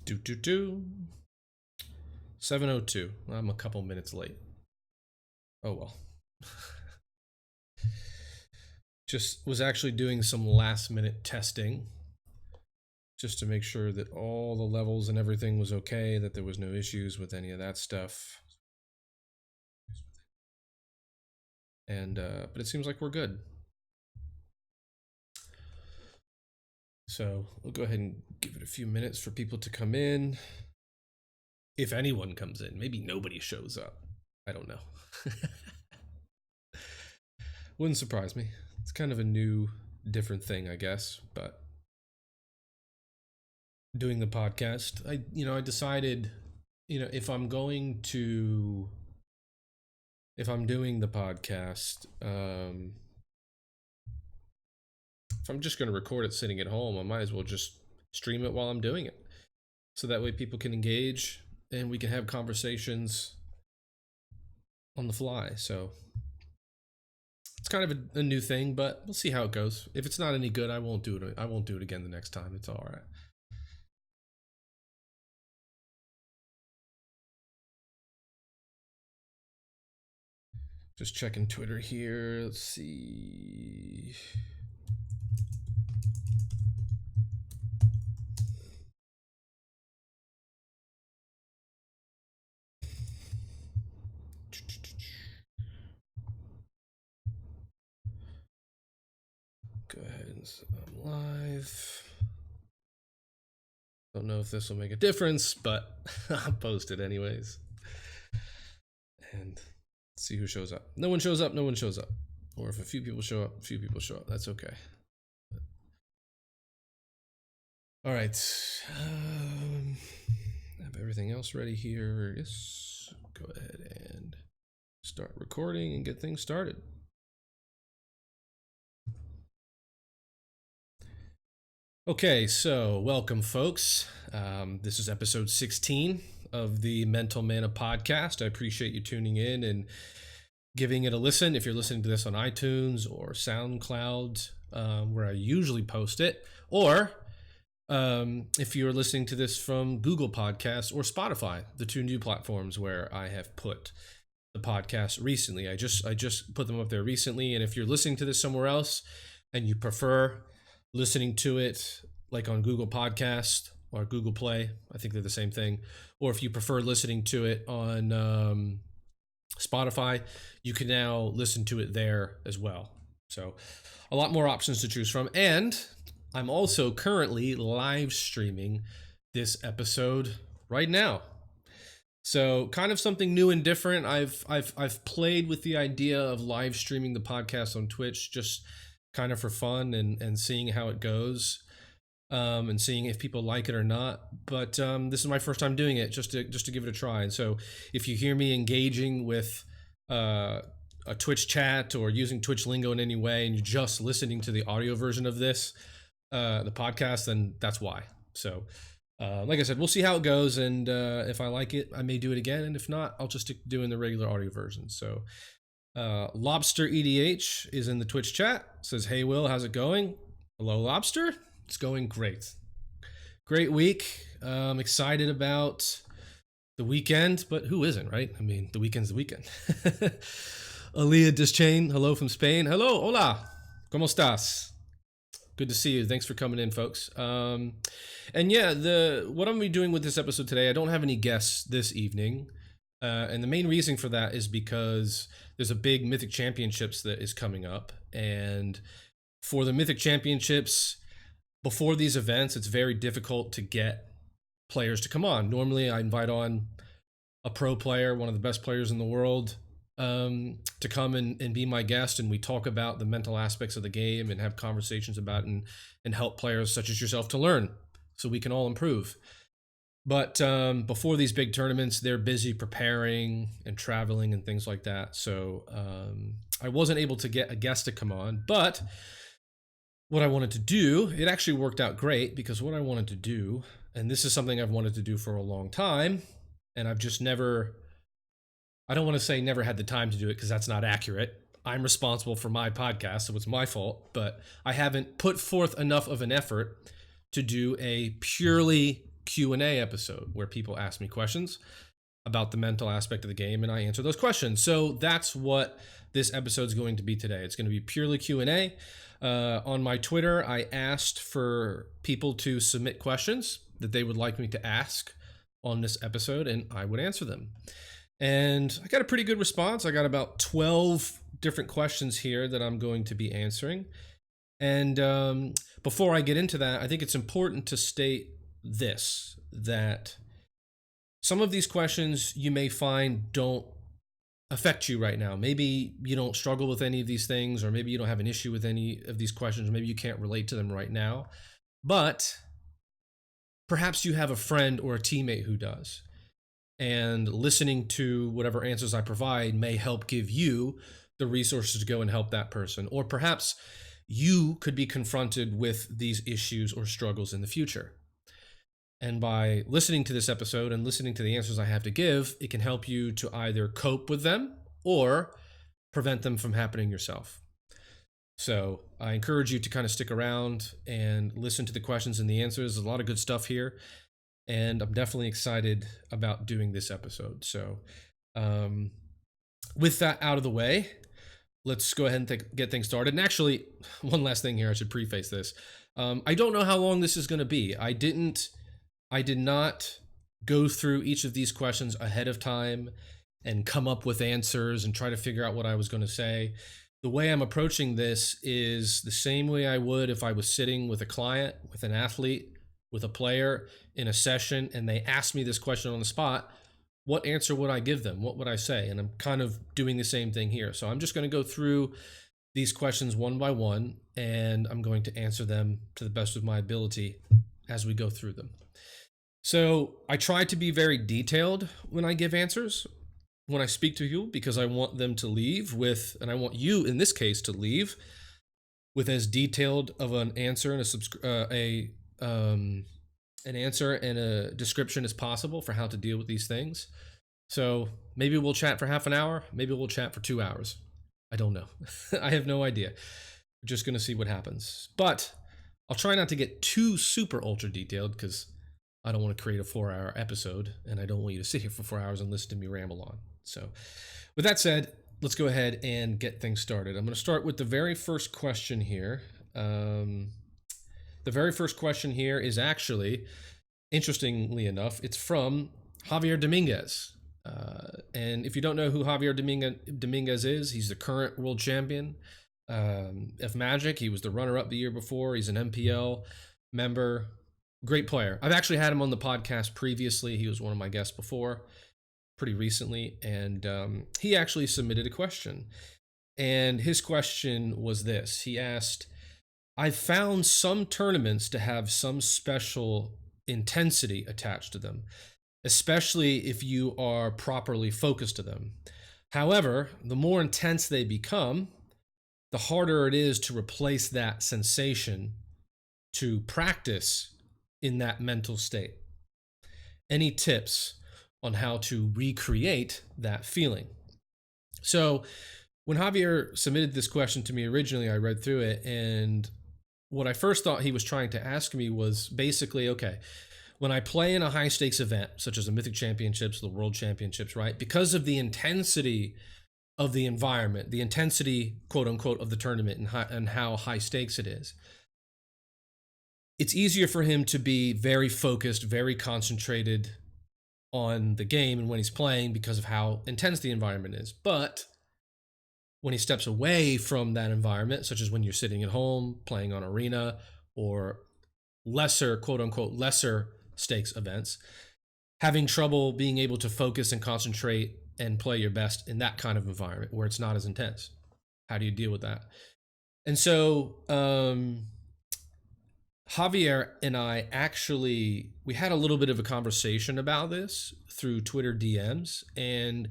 Do do do. 7:02. I'm a couple minutes late. Oh well. Just was actually doing some last minute testing just to make sure that all the levels and everything was okay, that there was no issues with any of that stuff. And but it seems like we're good. So we'll go ahead and give it a few minutes for people to come in. If anyone comes in, maybe nobody shows up. I don't know. Wouldn't surprise me. It's kind of a new, different thing, I guess. But doing the podcast, I decided, if I'm doing the podcast, if I'm just going to record it sitting at home, I might as well just stream it while I'm doing it. So that way people can engage and we can have conversations on the fly. So it's kind of a new thing, but we'll see how it goes. If it's not any good, I won't do it. I won't do it again the next time. It's all right. Just checking Twitter here. Let's see. Go ahead and I'm live. Don't know if this will make a difference, but I'll post it anyways. And see who shows up. No one shows up, no one shows up. Or if a few people show up, a few people show up. That's okay. All right. Have everything else ready here. Yes. Go ahead and start recording and get things started. Okay, so welcome, folks. This is episode 16 of the Mental Mana podcast. I appreciate you tuning in and giving it a listen. If you're listening to this on iTunes or SoundCloud, where I usually post it, or if you're listening to this from Google Podcasts or Spotify, the two new platforms where I have put the podcast recently. I just put them up there recently, and if you're listening to this somewhere else and you prefer listening to it like on Google Podcast or Google Play, I think they're the same thing, or if you prefer listening to it on Spotify, you can now listen to it there as well. So a lot more options to choose from. And I'm also currently live streaming this episode right now. So kind of something new and different. I've played with the idea of live streaming the podcast on Twitch, just kind of for fun and seeing how it goes, and seeing if people like it or not. But this is my first time doing it, just to give it a try. And so if you hear me engaging with a Twitch chat or using Twitch lingo in any way, and you're just listening to the audio version of this, the podcast, then that's why. So like I said, we'll see how it goes, and if I like it, I may do it again, and if not, I'll just stick to doing the regular audio version. So Lobster EDH is in the Twitch chat. Says, "Hey Will, how's it going?" Hello, Lobster. It's going great. Great week. Excited about the weekend, but who isn't, right? I mean, the weekend's the weekend. Aaliyah Dischain, hello from Spain. Hello, hola. ¿Cómo estás? Good to see you. Thanks for coming in, folks. And yeah, what I'm gonna be doing with this episode today, I don't have any guests this evening. And the main reason for that is because there's a big Mythic Championships that is coming up. And for the Mythic Championships, before these events, it's very difficult to get players to come on. Normally, I invite on a pro player, one of the best players in the world, to come and be my guest. And we talk about the mental aspects of the game and have conversations about it and help players such as yourself to learn so we can all improve. But before these big tournaments, they're busy preparing and traveling and things like that. So I wasn't able to get a guest to come on. But what I wanted to do, it actually worked out great, because what I wanted to do, and this is something I've wanted to do for a long time, and I've just never, I don't want to say never had the time to do it, because that's not accurate. I'm responsible for my podcast, so it's my fault. But I haven't put forth enough of an effort to do a purely Q&A episode where people ask me questions about the mental aspect of the game and I answer those questions. So that's what this episode is going to be today. It's going to be purely Q&A. On my Twitter, I asked for people to submit questions that they would like me to ask on this episode, and I would answer them. And I got a pretty good response. I got about 12 different questions here that I'm going to be answering. And before I get into that, I think it's important to state this, that some of these questions you may find don't affect you right now. Maybe you don't struggle with any of these things, or maybe you don't have an issue with any of these questions. Maybe you can't relate to them right now, but perhaps you have a friend or a teammate who does. And listening to whatever answers I provide may help give you the resources to go and help that person. Or perhaps you could be confronted with these issues or struggles in the future. And by listening to this episode and listening to the answers I have to give, it can help you to either cope with them or prevent them from happening yourself. So I encourage you to kind of stick around and listen to the questions and the answers. There's a lot of good stuff here, and I'm definitely excited about doing this episode. So with that out of the way, let's go ahead and get things started. And actually, one last thing here, I should preface this. I don't know how long this is going to be. I did not go through each of these questions ahead of time and come up with answers and try to figure out what I was going to say. The way I'm approaching this is the same way I would if I was sitting with a client, with an athlete, with a player in a session, and they asked me this question on the spot. What answer would I give them? What would I say? And I'm kind of doing the same thing here. So I'm just going to go through these questions one by one, and I'm going to answer them to the best of my ability as we go through them. So I try to be very detailed when I give answers, when I speak to you, because I want them to leave with, and I want you in this case to leave with as detailed of an answer and an answer and a description as possible for how to deal with these things. So maybe we'll chat for half an hour. Maybe we'll chat for 2 hours. I don't know. I have no idea. We're just going to see what happens. But I'll try not to get too super ultra detailed, because I don't want to create a 4-hour episode, and I don't want you to sit here for 4 hours and listen to me ramble on. So with that said, let's go ahead and get things started. I'm going to start with the very first question here. The very first question here is actually, interestingly enough, it's from Javier Dominguez. And if you don't know who Javier Dominguez is, he's the current world champion of Magic. He was the runner-up the year before. He's an MPL member. Great player. I've actually had him on the podcast previously. He was one of my guests before, pretty recently, and he actually submitted a question. And his question was this. He asked, I've found some tournaments to have some special intensity attached to them, especially if you are properly focused to them. However, the more intense they become, the harder it is to replace that sensation to practice in that mental state. Any tips on how to recreate that feeling? So when Javier submitted this question to me originally, I read through it, and what I first thought he was trying to ask me was basically, okay, when I play in a high stakes event, such as the Mythic Championships, the World Championships, right? Because of the intensity of the environment, the intensity, quote unquote, of the tournament and how high stakes it is, it's easier for him to be very focused, very concentrated on the game and when he's playing because of how intense the environment is. But when he steps away from that environment, such as when you're sitting at home playing on Arena or lesser, quote unquote, lesser stakes events, having trouble being able to focus and concentrate and play your best in that kind of environment where it's not as intense. How do you deal with that? And so, Javier and I we had a little bit of a conversation about this through Twitter DMs, and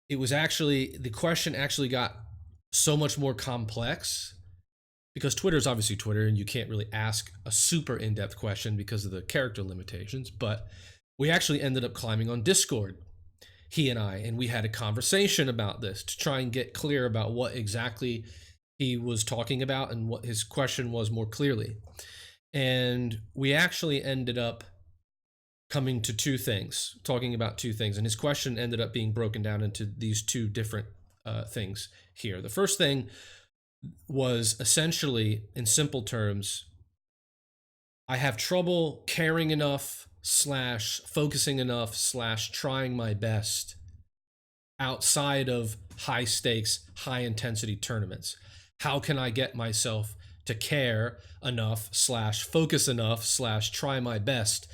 the question actually got so much more complex because Twitter is obviously Twitter and you can't really ask a super in-depth question because of the character limitations, but we actually ended up climbing on Discord, he and I, and we had a conversation about this to try and get clear about what exactly he was talking about and what his question was more clearly. And we actually ended up coming to two things, talking about two things. And his question ended up being broken down into these two different things here. The first thing was essentially, in simple terms, I have trouble caring enough slash focusing enough slash trying my best outside of high stakes, high intensity tournaments. How can I get myself to care enough slash focus enough slash try my best,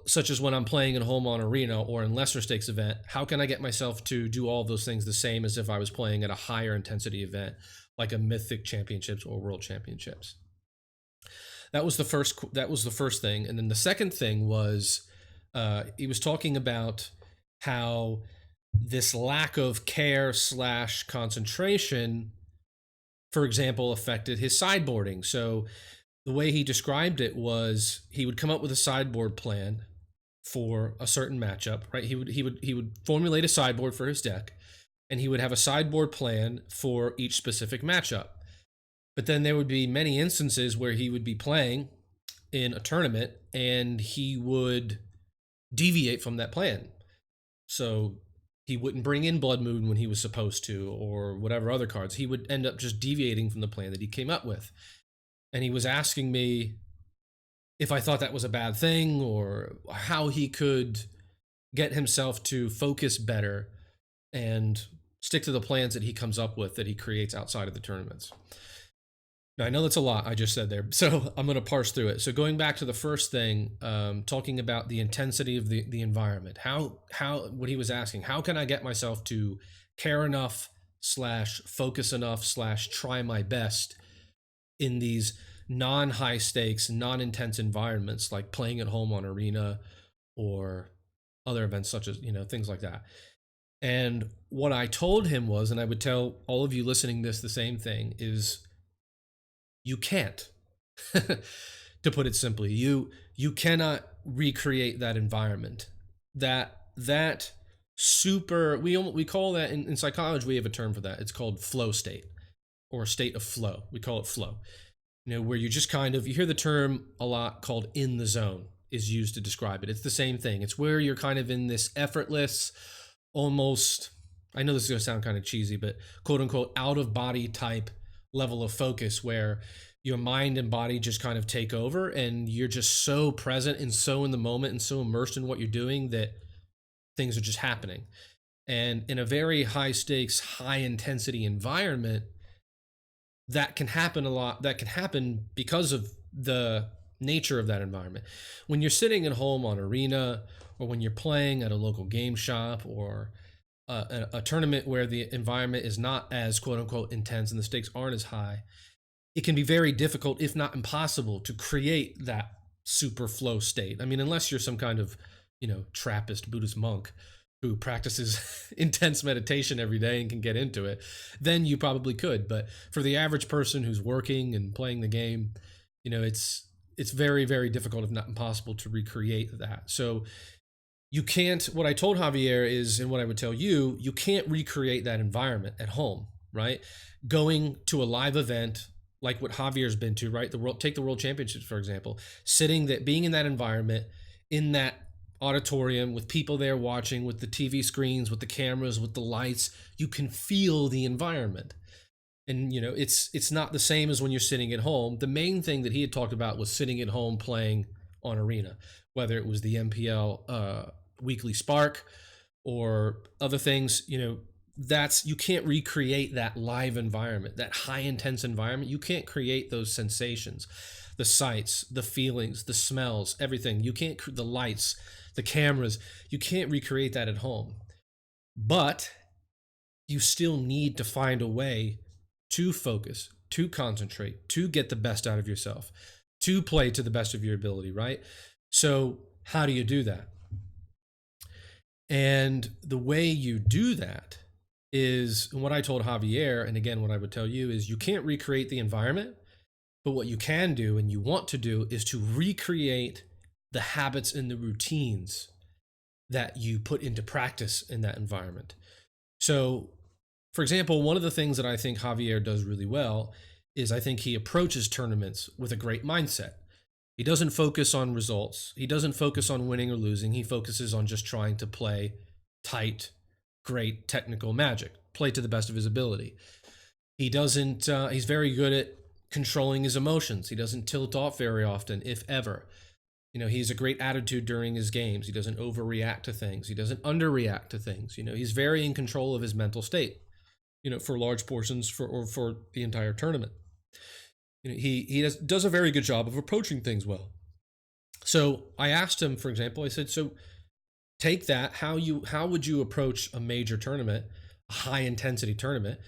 such as when I'm playing in home on arena or in lesser stakes event? How can I get myself to do all those things the same as if I was playing at a higher intensity event like a Mythic Championships or World Championships? That was the first thing. And then the second thing was he was talking about how this lack of care slash concentration, for example, affected his sideboarding. So the way he described it was he would come up with a sideboard plan for a certain matchup, right? He would formulate a sideboard for his deck, and he would have a sideboard plan for each specific matchup. But then there would be many instances where he would be playing in a tournament and he would deviate from that plan. So he wouldn't bring in Blood Moon when he was supposed to, or whatever other cards. He would end up just deviating from the plan that he came up with. And he was asking me if I thought that was a bad thing, or how he could get himself to focus better and stick to the plans that he comes up with, that he creates outside of the tournaments. Now, I know that's a lot I just said there, so I'm going to parse through it. So going back to the first thing, talking about the intensity of the environment, how what he was asking, how can I get myself to care enough slash focus enough slash try my best in these non-high stakes, non-intense environments like playing at home on arena or other events such as, things like that. And what I told him was, and I would tell all of you listening this the same thing, is you can't. To put it simply, you cannot recreate that environment. That super, we call that in psychology, we have a term for that. It's called flow state, or state of flow. We call it flow. Where you just you hear the term a lot called in the zone is used to describe it. It's the same thing. It's where you're kind of in this effortless, almost, I know this is going to sound kind of cheesy, but quote unquote out of body type level of focus, where your mind and body just kind of take over and you're just so present and so in the moment and so immersed in what you're doing that things are just happening. And in a very high stakes, high intensity environment, that can happen a lot. That can happen because of the nature of that environment. When you're sitting at home on arena, or when you're playing at a local game shop, or a tournament where the environment is not as quote unquote intense and the stakes aren't as high, it can be very difficult, if not impossible, to create that super flow state. I mean, unless you're some kind of, Trappist Buddhist monk who practices intense meditation every day and can get into it, then you probably could. But for the average person who's working and playing the game, it's very, very difficult, if not impossible, to recreate that. So you can't, what I told Javier is, and what I would tell you, you can't recreate that environment at home, right? Going to a live event like what Javier's been to, right? Take the World Championships, for example, being in that environment, in that auditorium with people there watching, with the TV screens, with the cameras, with the lights, you can feel the environment. And, it's not the same as when you're sitting at home. The main thing that he had talked about was sitting at home playing on arena, whether it was the MPL Weekly Spark or other things. You can't recreate that live environment, that high intense environment. You can't create those sensations, the sights, the feelings, the smells, everything. You can't, the lights, the cameras, you can't recreate that at home. But you still need to find a way to focus, to concentrate, to get the best out of yourself, to play to the best of your ability, right? So how do you do that? And the way you do that is what I told Javier, and again, what I would tell you is, you can't recreate the environment, but what you can do and you want to do is to recreate the habits and the routines that you put into practice in that environment. So, for example, one of the things that I think Javier does really well is I think he approaches tournaments with a great mindset. He doesn't focus on results. He doesn't focus on winning or losing. He focuses on just trying to play tight, great technical Magic, play to the best of his ability. He doesn't, he's very good at controlling his emotions. He doesn't tilt off very often, if ever. He's a great attitude during his games. He doesn't overreact to things. He doesn't underreact to things. He's very in control of his mental state, for large portions or for the entire tournament. He does a very good job of approaching things well. So I asked him, for example, I said, so take that, how would you approach a major tournament, a high intensity tournament?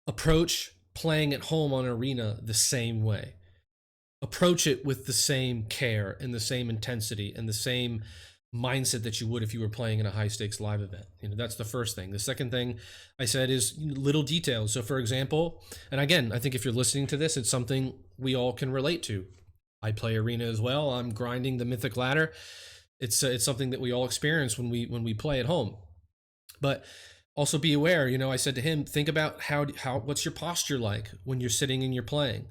Approach playing at home on Arena the same way. Approach it with the same care and the same intensity and the same mindset that you would if you were playing in a high stakes live event. That's the first thing. The second thing I said is little details. So for example, and again, I think if you're listening to this, it's something we all can relate to. I play Arena as well. I'm grinding the Mythic Ladder. It's something that we all experience when we play at home. But also be aware, I said to him, think about how what's your posture like when you're sitting and you're playing.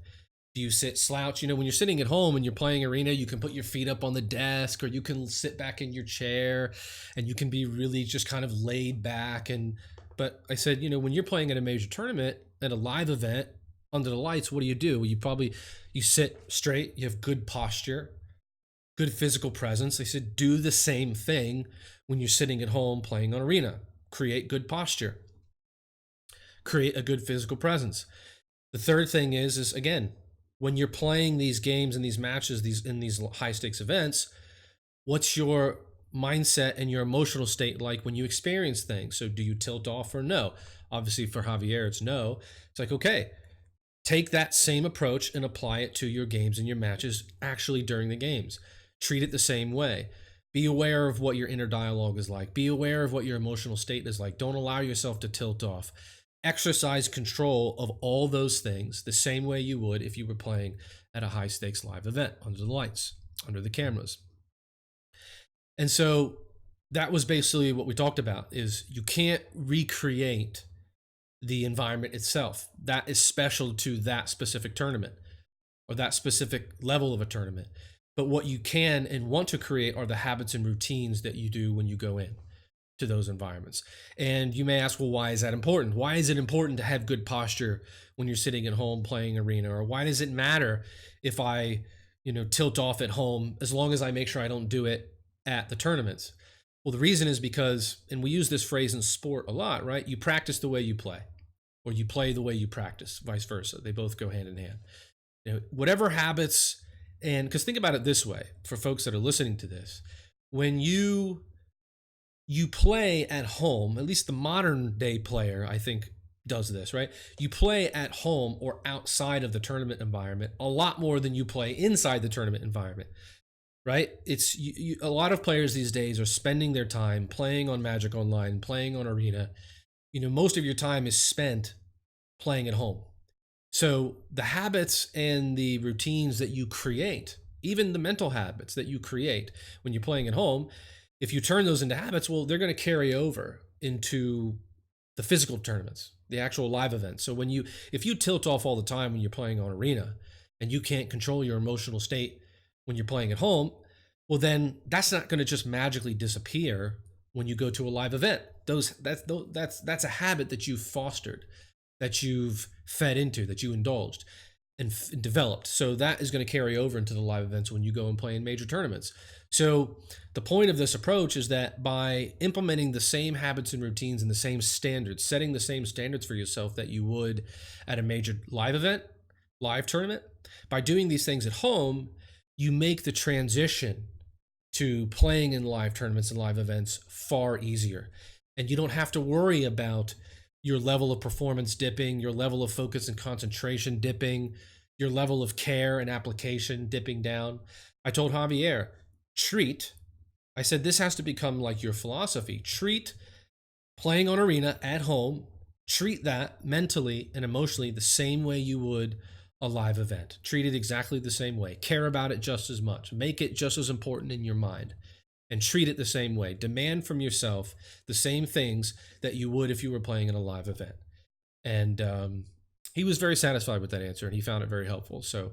Do you sit slouch? When you're sitting at home and you're playing Arena, you can put your feet up on the desk, or you can sit back in your chair and you can be really just kind of laid back. But I said, when you're playing at a major tournament, at a live event, under the lights, what do? You sit straight, you have good posture, good physical presence. I said, do the same thing when you're sitting at home playing on Arena. Create good posture. Create a good physical presence. The third thing is again, when you're playing these games and these matches, in these high stakes events, what's your mindset and your emotional state like when you experience things? So do you tilt off or no? Obviously for Javier, it's no. It's like, okay, take that same approach and apply it to your games and your matches actually during the games. Treat it the same way. Be aware of what your inner dialogue is like. Be aware of what your emotional state is like. Don't allow yourself to tilt off. Exercise control of all those things the same way you would if you were playing at a high stakes live event under the lights, under the cameras. And so that was basically what we talked about, is you can't recreate the environment itself. That is special to that specific tournament or that specific level of a tournament. But what you can and want to create are the habits and routines that you do when you go in to those environments. And you may ask, well, why is that important? Why is it important to have good posture when you're sitting at home playing Arena? Or why does it matter if I, tilt off at home, as long as I make sure I don't do it at the tournaments? Well, the reason is because, and we use this phrase in sport a lot, right? You practice the way you play, or you play the way you practice, vice versa. They both go hand in hand. Whatever habits, and because think about it this way, for folks that are listening to this, when you play at home, at least the modern day player, I think, does this, right? You play at home or outside of the tournament environment a lot more than you play inside the tournament environment, right? It's a lot of players these days are spending their time playing on Magic Online, playing on Arena. Most of your time is spent playing at home. So the habits and the routines that you create, even the mental habits that you create when you're playing at home, if you turn those into habits, well, they're going to carry over into the physical tournaments, the actual live events. So if you tilt off all the time when you're playing on Arena and you can't control your emotional state when you're playing at home, well, then that's not going to just magically disappear when you go to a live event. That's a habit that you've fostered, that you've fed into, that you indulged and developed. So that is going to carry over into the live events when you go and play in major tournaments. So the point of this approach is that by implementing the same habits and routines and the same standards, setting the same standards for yourself that you would at a major live event, live tournament, by doing these things at home, you make the transition to playing in live tournaments and live events far easier. And you don't have to worry about your level of performance dipping, your level of focus and concentration dipping, your level of care and application dipping down. I told Javier, I said, this has to become like your philosophy. Treat playing on Arena at home, treat that mentally and emotionally the same way you would a live event. Treat it exactly the same way. Care about it just as much. Make it just as important in your mind. And treat it the same way. Demand from yourself the same things that you would if you were playing in a live event. And he was very satisfied with that answer, and he found it very helpful. So,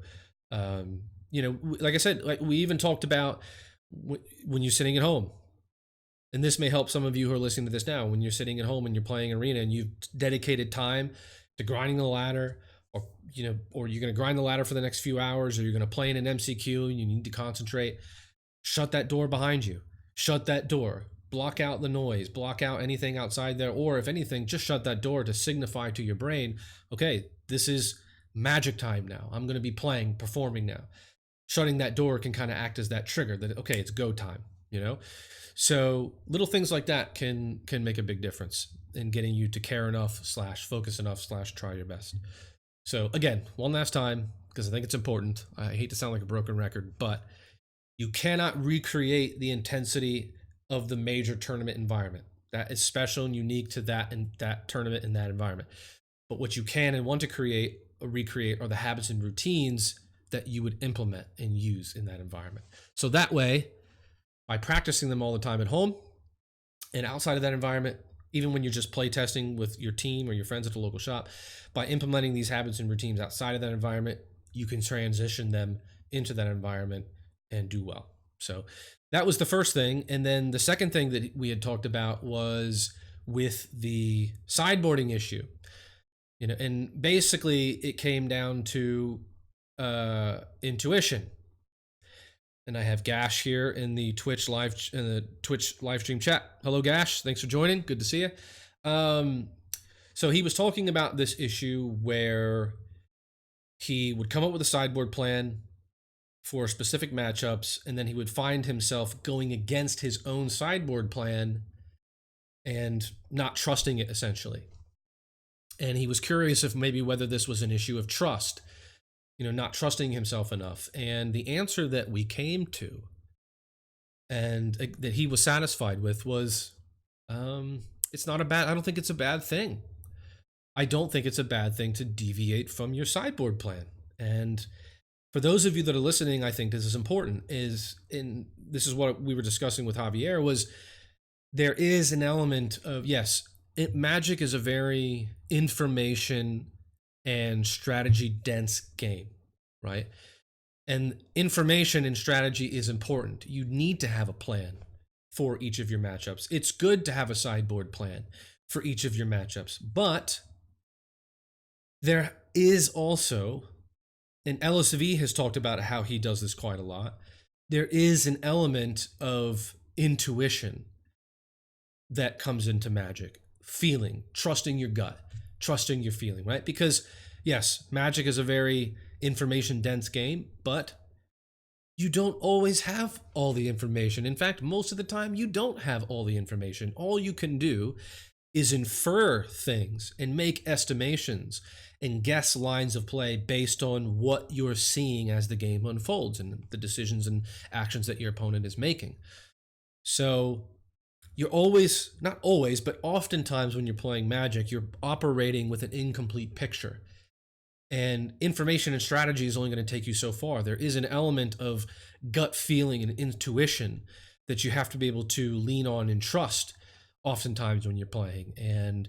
like I said, like we even talked about when you're sitting at home, and this may help some of you who are listening to this now, when you're sitting at home and you're playing Arena and you've dedicated time to grinding the ladder, or you're going to grind the ladder for the next few hours, or you're going to play in an MCQ and you need to concentrate, shut that door behind you. Shut that door. Block out the noise. Block out anything outside there. Or if anything, just shut that door to signify to your brain, okay, this is magic time now. I'm going to be playing, performing now. Shutting that door can kind of act as that trigger that, okay, it's go time, So little things like that can make a big difference in getting you to care enough / focus enough / try your best. So again, one last time, because I think it's important. I hate to sound like a broken record, but you cannot recreate the intensity of the major tournament environment. That is special and unique to that tournament and that environment. But what you can and want to recreate are the habits and routines that you would implement and use in that environment. So that way, by practicing them all the time at home and outside of that environment, even when you're just play testing with your team or your friends at the local shop, by implementing these habits and routines outside of that environment, you can transition them into that environment and do well. So that was the first thing. And then the second thing that we had talked about was with the sideboarding issue. And basically it came down to intuition. And I have Gash here in the Twitch live stream chat. Hello, Gash. Thanks for joining. Good to see you. So he was talking about this issue where he would come up with a sideboard plan for specific matchups, and then he would find himself going against his own sideboard plan and not trusting it, essentially. And he was curious if maybe whether this was an issue of trust, not trusting himself enough. And the answer that we came to and that he was satisfied with was, it's not I don't think it's a bad thing. I don't think it's a bad thing to deviate from your sideboard plan. And for those of you that are listening, I think this is important, this is what we were discussing with Javier, was there is an element of, yes, Magic is a very information and strategy dense game, right? And information and strategy is important. You need to have a plan for each of your matchups. It's good to have a sideboard plan for each of your matchups, but there is also, and LSV has talked about how he does this quite a lot, there is an element of intuition that comes into Magic. Feeling, trusting your gut, trusting your feeling, right? Because yes, Magic is a very information dense game, but you don't always have all the information. In fact, most of the time you don't have all the information. All you can do is infer things and make estimations and guess lines of play based on what you're seeing as the game unfolds and the decisions and actions that your opponent is making. So you're always, not always, but oftentimes when you're playing Magic, you're operating with an incomplete picture. And information and strategy is only going to take you so far. There is an element of gut feeling and intuition that you have to be able to lean on and trust oftentimes when you're playing. And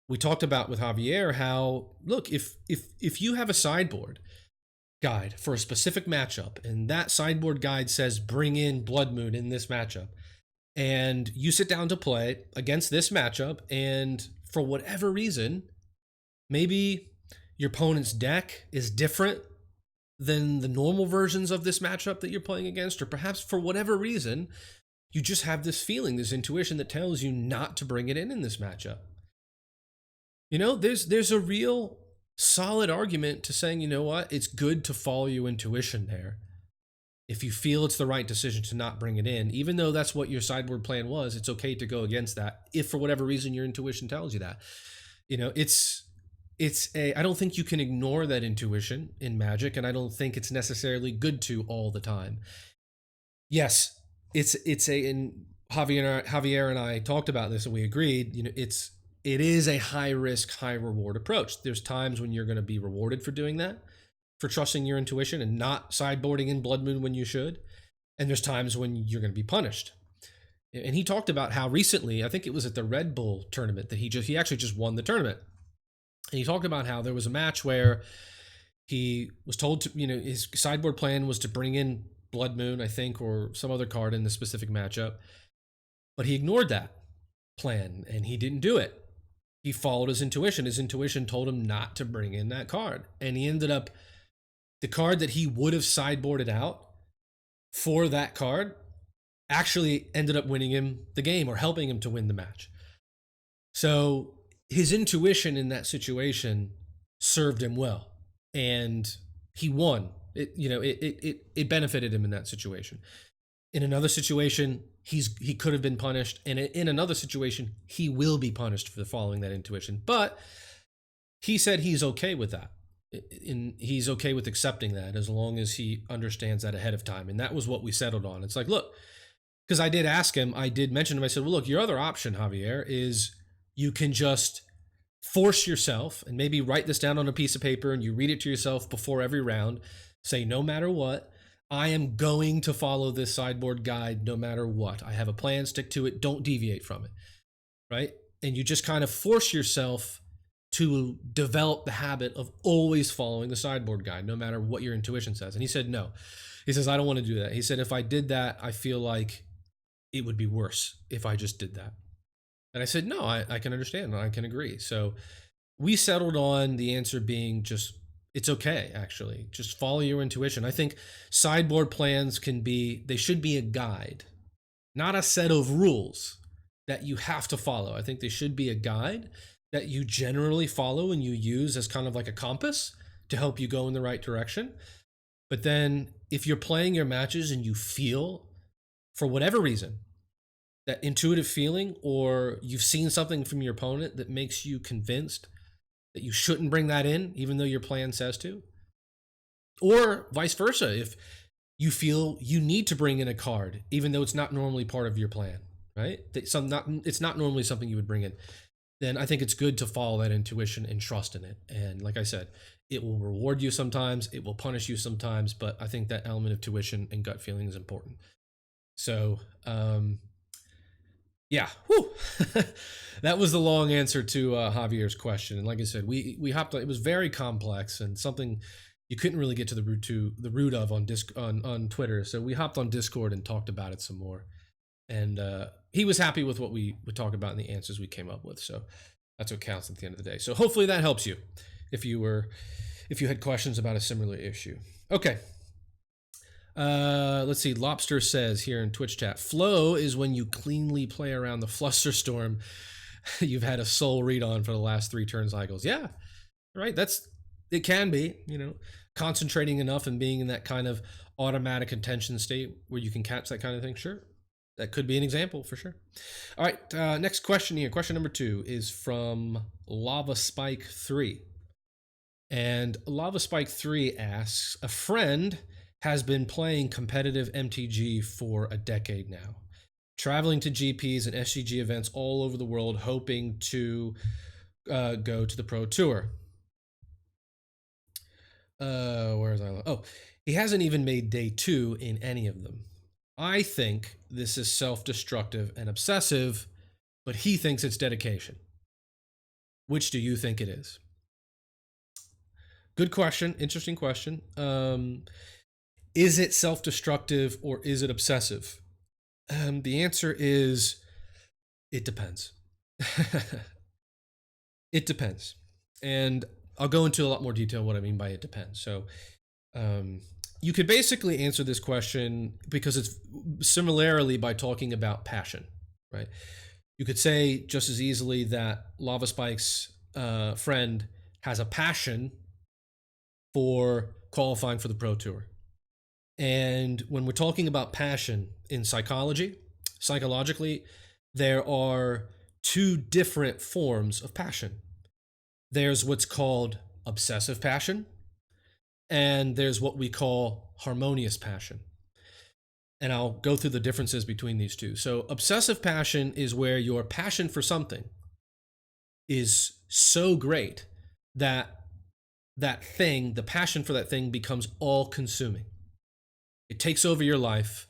we talked about with Javier how, look, if you have a sideboard guide for a specific matchup, and that sideboard guide says bring in Blood Moon in this matchup, and you sit down to play against this matchup, and for whatever reason, maybe your opponent's deck is different than the normal versions of this matchup that you're playing against, or perhaps for whatever reason, you just have this feeling, this intuition that tells you not to bring it in this matchup. There's a real solid argument to saying, you know what, it's good to follow your intuition there. If you feel it's the right decision to not bring it in, even though that's what your sideboard plan was, it's okay to go against that if for whatever reason your intuition tells you that. I don't think you can ignore that intuition in Magic, and I don't think it's necessarily good to all the time. Yes, and Javier and I talked about this and we agreed, it is a high risk, high reward approach. There's times when you're going to be rewarded for doing that, for trusting your intuition and not sideboarding in Blood Moon when you should. And there's times when you're going to be punished. And he talked about how recently, I think it was at the Red Bull tournament, that he actually just won the tournament. And he talked about how there was a match where He was told to, his sideboard plan was to bring in Blood Moon, I think, or some other card in the specific matchup. But he ignored that plan and he didn't do it. He followed his intuition. His intuition told him not to bring in that card. And he ended up, the card that he would have sideboarded out for that card actually ended up winning him the game or helping him to win the match. So his intuition in that situation served him well, and he won. It benefited him in that situation. In another situation, he could have been punished, and in another situation, he will be punished for following that intuition. But he said he's okay with that. He's okay with accepting that as long as he understands that ahead of time. And that was what we settled on. It's like, look, because I did ask him, I did mention to him, I said, well, look, your other option, Javier, is you can just force yourself and maybe write this down on a piece of paper and you read it to yourself before every round. Say, no matter what, I am going to follow this sideboard guide no matter what. I have a plan, stick to it, don't deviate from it, right? And you just kind of force yourself to develop the habit of always following the sideboard guide, no matter what your intuition says. And he said, no. He says, I don't want to do that. He said, if I did that, I feel like it would be worse if I just did that. And I said, no, I can understand. I can agree. So we settled on the answer being just, it's okay, actually. Just follow your intuition. I think sideboard plans they should be a guide, not a set of rules that you have to follow. I think they should be a guide that you generally follow and you use as kind of like a compass to help you go in the right direction. But then if you're playing your matches and you feel, for whatever reason, that intuitive feeling, or you've seen something from your opponent that makes you convinced that you shouldn't bring that in, even though your plan says to, or vice versa, if you feel you need to bring in a card, even though it's not normally part of your plan, right? It's not normally something you would bring in, then I think it's good to follow that intuition and trust in it. And like I said, it will reward you sometimes, it will punish you sometimes, but I think that element of tuition and gut feeling is important. So, yeah, whew. That was the long answer to Javier's question. And like I said, we hopped on, it was very complex and something you couldn't really get to the root of on Twitter. So we hopped on Discord and talked about it some more. And he was happy with what we would talk about and the answers we came up with. So that's what counts at the end of the day. So hopefully that helps you if you had questions about a similar issue. Okay. Let's see. Lobster says here in Twitch chat, flow is when you cleanly play around the Flusterstorm you've had a soul read on for the last 3 turn cycles. Yeah, right. It can be, concentrating enough and being in that kind of automatic attention state where you can catch that kind of thing. Sure. That could be an example for sure. All right. Next question here. Question number 2 is from Lava Spike 3. And Lava Spike 3 asks, a friend has been playing competitive MTG for a decade now, traveling to GPs and SCG events all over the world, hoping to go to the Pro Tour. Where is I? Oh, he hasn't even made day 2 in any of them. I think this is self-destructive and obsessive, but he thinks it's dedication. Which do you think it is? Good question. Interesting question. Is it self-destructive or is it obsessive? The answer is, it depends. It depends. And I'll go into a lot more detail what I mean by it depends. So you could basically answer this question because it's similarly by talking about passion, right? You could say just as easily that Lava Spike's friend has a passion for qualifying for the Pro Tour. And when we're talking about passion in psychologically, there are 2 different forms of passion. There's what's called obsessive passion, and there's what we call harmonious passion. And I'll go through the differences between these 2. So obsessive passion is where your passion for something is so great that the passion for that thing becomes all-consuming. It takes over your life,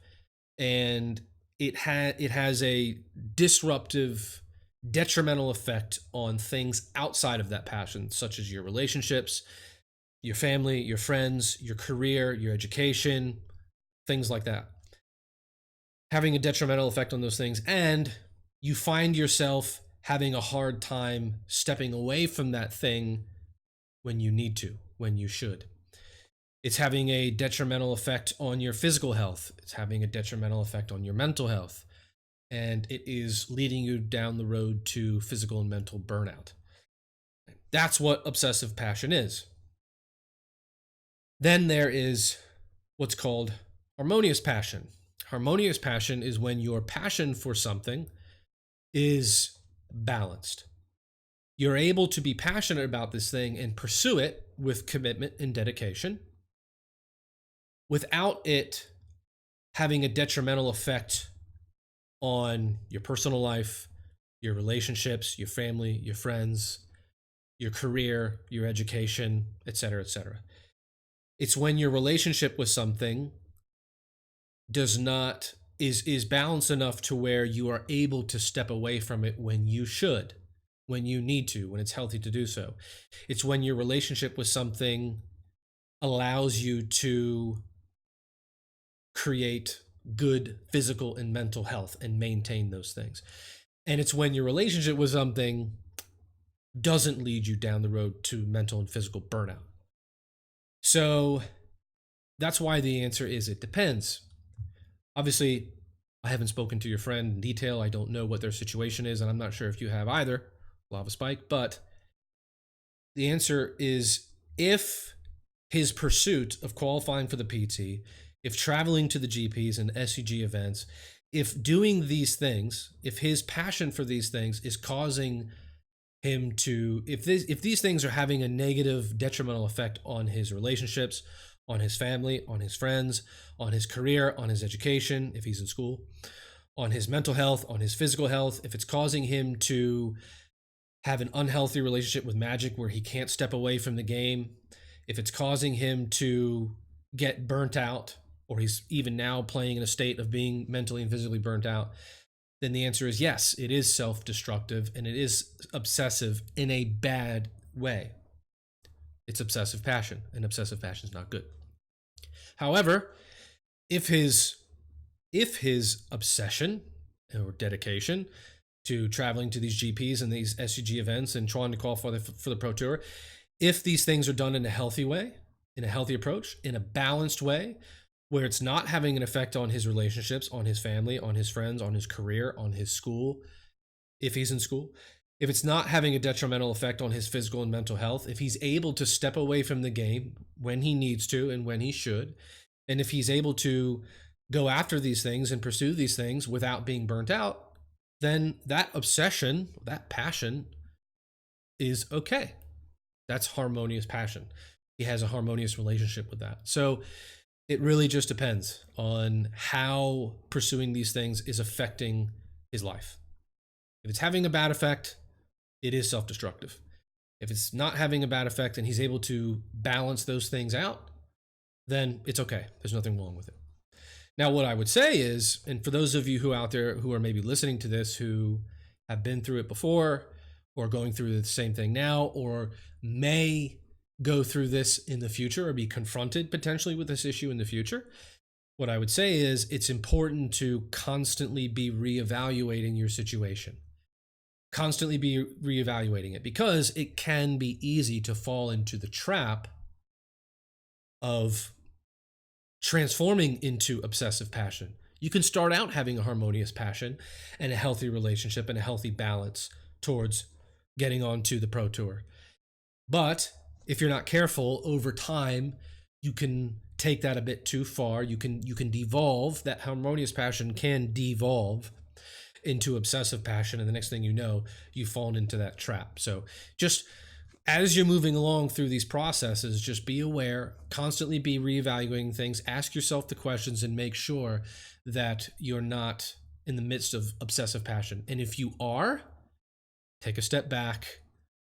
and it has a disruptive, detrimental effect on things outside of that passion, such as your relationships, your family, your friends, your career, your education, things like that. Having a detrimental effect on those things, and you find yourself having a hard time stepping away from that thing when you need to, when you should. It's having a detrimental effect on your physical health. It's having a detrimental effect on your mental health. And it is leading you down the road to physical and mental burnout. That's what obsessive passion is. Then there is what's called harmonious passion. Harmonious passion is when your passion for something is balanced. You're able to be passionate about this thing and pursue it with commitment and dedication without it having a detrimental effect on your personal life, your relationships, your family, your friends, your career, your education, etc., etc. It's when your relationship with something is balanced enough to where you are able to step away from it when you should, when you need to, when it's healthy to do so. It's when your relationship with something allows you to create good physical and mental health and maintain those things. And it's when your relationship with something doesn't lead you down the road to mental and physical burnout. So that's why the answer is it depends. Obviously, I haven't spoken to your friend in detail. I don't know what their situation is, and I'm not sure if you have either, Lava Spike, but the answer is if his pursuit of qualifying for the PT, if traveling to the GPs and SCG events, if doing these things, if his passion for these things is causing him to, if these things are having a negative, detrimental effect on his relationships, on his family, on his friends, on his career, on his education, if he's in school, on his mental health, on his physical health, if it's causing him to have an unhealthy relationship with Magic where he can't step away from the game, if it's causing him to get burnt out, or he's even now playing in a state of being mentally and physically burnt out, then the answer is yes, it is self-destructive and it is obsessive in a bad way. It's obsessive passion, and obsessive passion is not good. However, if his obsession or dedication to traveling to these GPs and these SCG events and trying to qualify for the Pro Tour, if these things are done in a healthy way, in a healthy approach, in a balanced way, where it's not having an effect on his relationships, on his family, on his friends, on his career, on his school, if he's in school, if it's not having a detrimental effect on his physical and mental health, if he's able to step away from the game when he needs to and when he should, and if he's able to go after these things and pursue these things without being burnt out, then that obsession, that passion is okay. That's harmonious passion. He has a harmonious relationship with that. So it really just depends on how pursuing these things is affecting his life. If it's having a bad effect, it is self-destructive. If it's not having a bad effect and he's able to balance those things out, then it's okay. There's nothing wrong with it. Now, what I would say is, and for those of you who out there who are maybe listening to this who have been through it before or going through the same thing now or may go through this in the future or be confronted potentially with this issue in the future, what I would say is it's important to constantly be reevaluating your situation. Constantly be reevaluating it, because it can be easy to fall into the trap of transforming into obsessive passion. You can start out having a harmonious passion and a healthy relationship and a healthy balance towards getting onto the Pro Tour. But if you're not careful, over time, you can take that a bit too far. You can devolve. That harmonious passion can devolve into obsessive passion, and the next thing you know, you've fallen into that trap. So just as you're moving along through these processes, just be aware, constantly be reevaluating things, ask yourself the questions, and make sure that you're not in the midst of obsessive passion. And if you are, take a step back,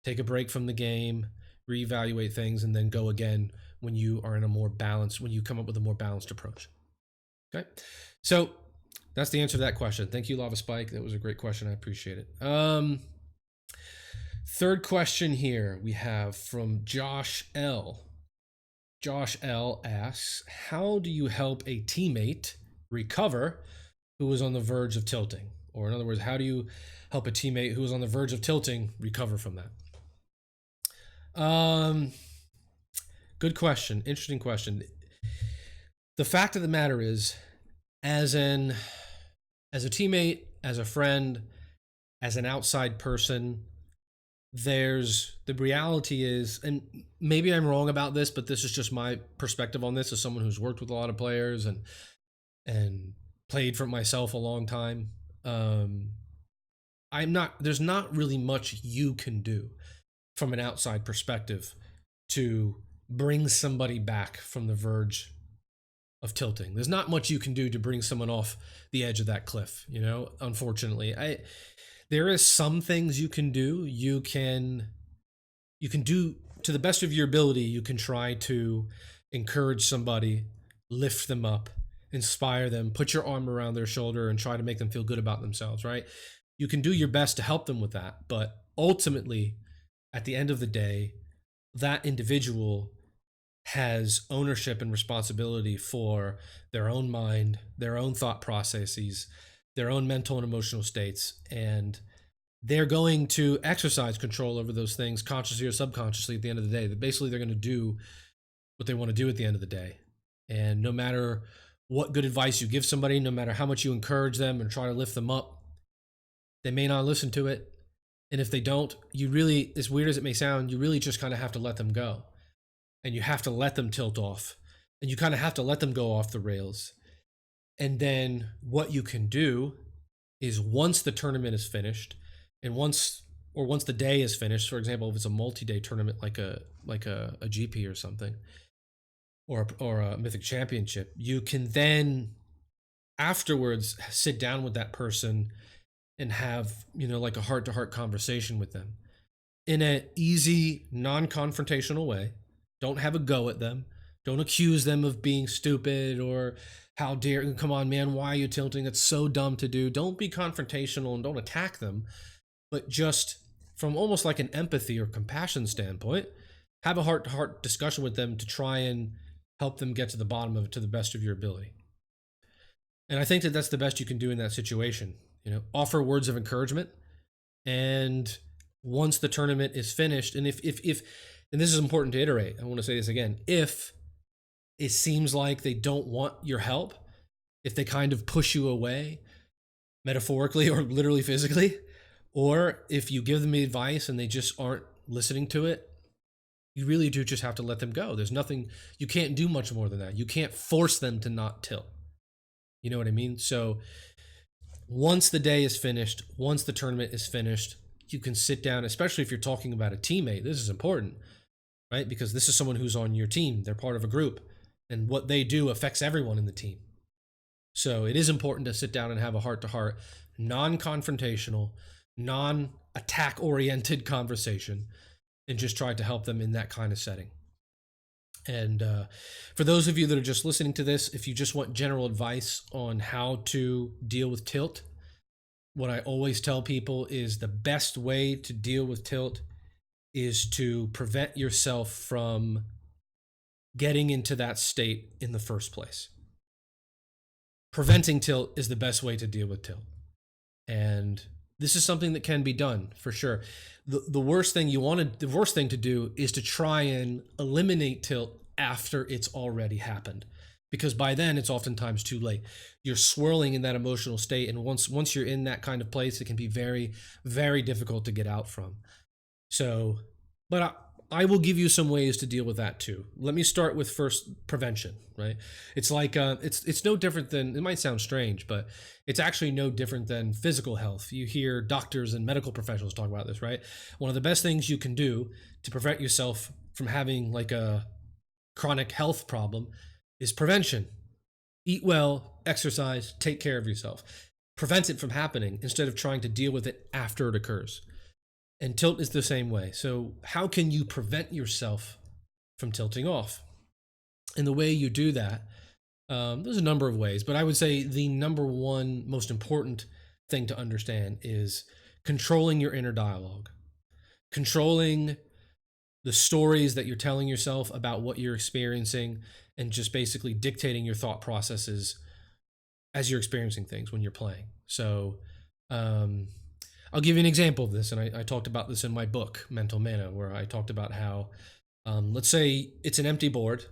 take a break from the game, reevaluate things, and then go again when you are in a more balanced, when you come up with a more balanced approach. Okay, so that's the answer to that question. Thank you, Lava Spike. That was a great question. I appreciate it. Third question here we have from Josh L. Josh L asks, how do you help a teammate recover who was on the verge of tilting? Or in other words, how do you help a teammate who was on the verge of tilting recover from that? Good question. Interesting question. The fact of the matter is, as a teammate, as a friend, as an outside person, the reality is, and maybe I'm wrong about this, but this is just my perspective on this as someone who's worked with a lot of players and played for myself a long time. There's not really much you can do from an outside perspective to bring somebody back from the verge of tilting. There's not much you can do to bring someone off the edge of that cliff, unfortunately. There is some things you can do. You can do to the best of your ability. You can try to encourage somebody, lift them up, inspire them, put your arm around their shoulder and try to make them feel good about themselves, right? You can do your best to help them with that. But ultimately, at the end of the day, that individual has ownership and responsibility for their own mind, their own thought processes, their own mental and emotional states, and they're going to exercise control over those things consciously or subconsciously at the end of the day. That basically they're going to do what they want to do at the end of the day. And no matter what good advice you give somebody, no matter how much you encourage them and try to lift them up, they may not listen to it. And if they don't, you really, as weird as it may sound, you really just kind of have to let them go. And you have to let them tilt off. And you kind of have to let them go off the rails. And then what you can do is once the tournament is finished, and once the day is finished, for example, if it's a multi-day tournament like a GP or something, or a Mythic Championship, you can then afterwards sit down with that person and have, like a heart-to-heart conversation with them in an easy, non-confrontational way. Don't have a go at them. Don't accuse them of being stupid or how dare, come on, man, why are you tilting? It's so dumb to do. Don't be confrontational and don't attack them, but just from almost like an empathy or compassion standpoint, have a heart-to-heart discussion with them to try and help them get to the bottom of it to the best of your ability. And I think that that's the best you can do in that situation. Offer words of encouragement. And once the tournament is finished, and if and this is important to iterate, I want to say this again, if it seems like they don't want your help, if they kind of push you away, metaphorically or literally physically, or if you give them advice and they just aren't listening to it, you really do just have to let them go. There's nothing, you can't do much more than that. You can't force them to not tilt. You know what I mean? So once the day is finished, once the tournament is finished, you can sit down, especially if you're talking about a teammate. This is important, right? Because this is someone who's on your team. They're part of a group, and what they do affects everyone in the team. So it is important to sit down and have a heart-to-heart, non-confrontational, non-attack oriented conversation and just try to help them in that kind of setting. And for those of you that are just listening to this, if you just want general advice on how to deal with tilt, what I always tell people is the best way to deal with tilt is to prevent yourself from getting into that state in the first place. Preventing tilt is the best way to deal with tilt. And this is something that can be done for sure. The worst thing to do is to try and eliminate tilt after it's already happened, because by then it's oftentimes too late. You're swirling in that emotional state, and once you're in that kind of place, it can be very, very difficult to get out from. So, but I will give you some ways to deal with that too. Let me start with first prevention, right? It's like it's no different than, it might sound strange, but it's actually no different than physical health. You hear doctors and medical professionals talk about this, right? One of the best things you can do to prevent yourself from having like a chronic health problem is prevention. Eat well, exercise, take care of yourself. Prevent it from happening instead of trying to deal with it after it occurs. And tilt is the same way. So how can you prevent yourself from tilting off? And the way you do that, there's a number of ways, but I would say the number one most important thing to understand is controlling your inner dialogue. Controlling the stories that you're telling yourself about what you're experiencing, and just basically dictating your thought processes as you're experiencing things when you're playing. So, I'll give you an example of this, and I talked about this in my book, Mental Mana, where I talked about how, let's say it's an empty board.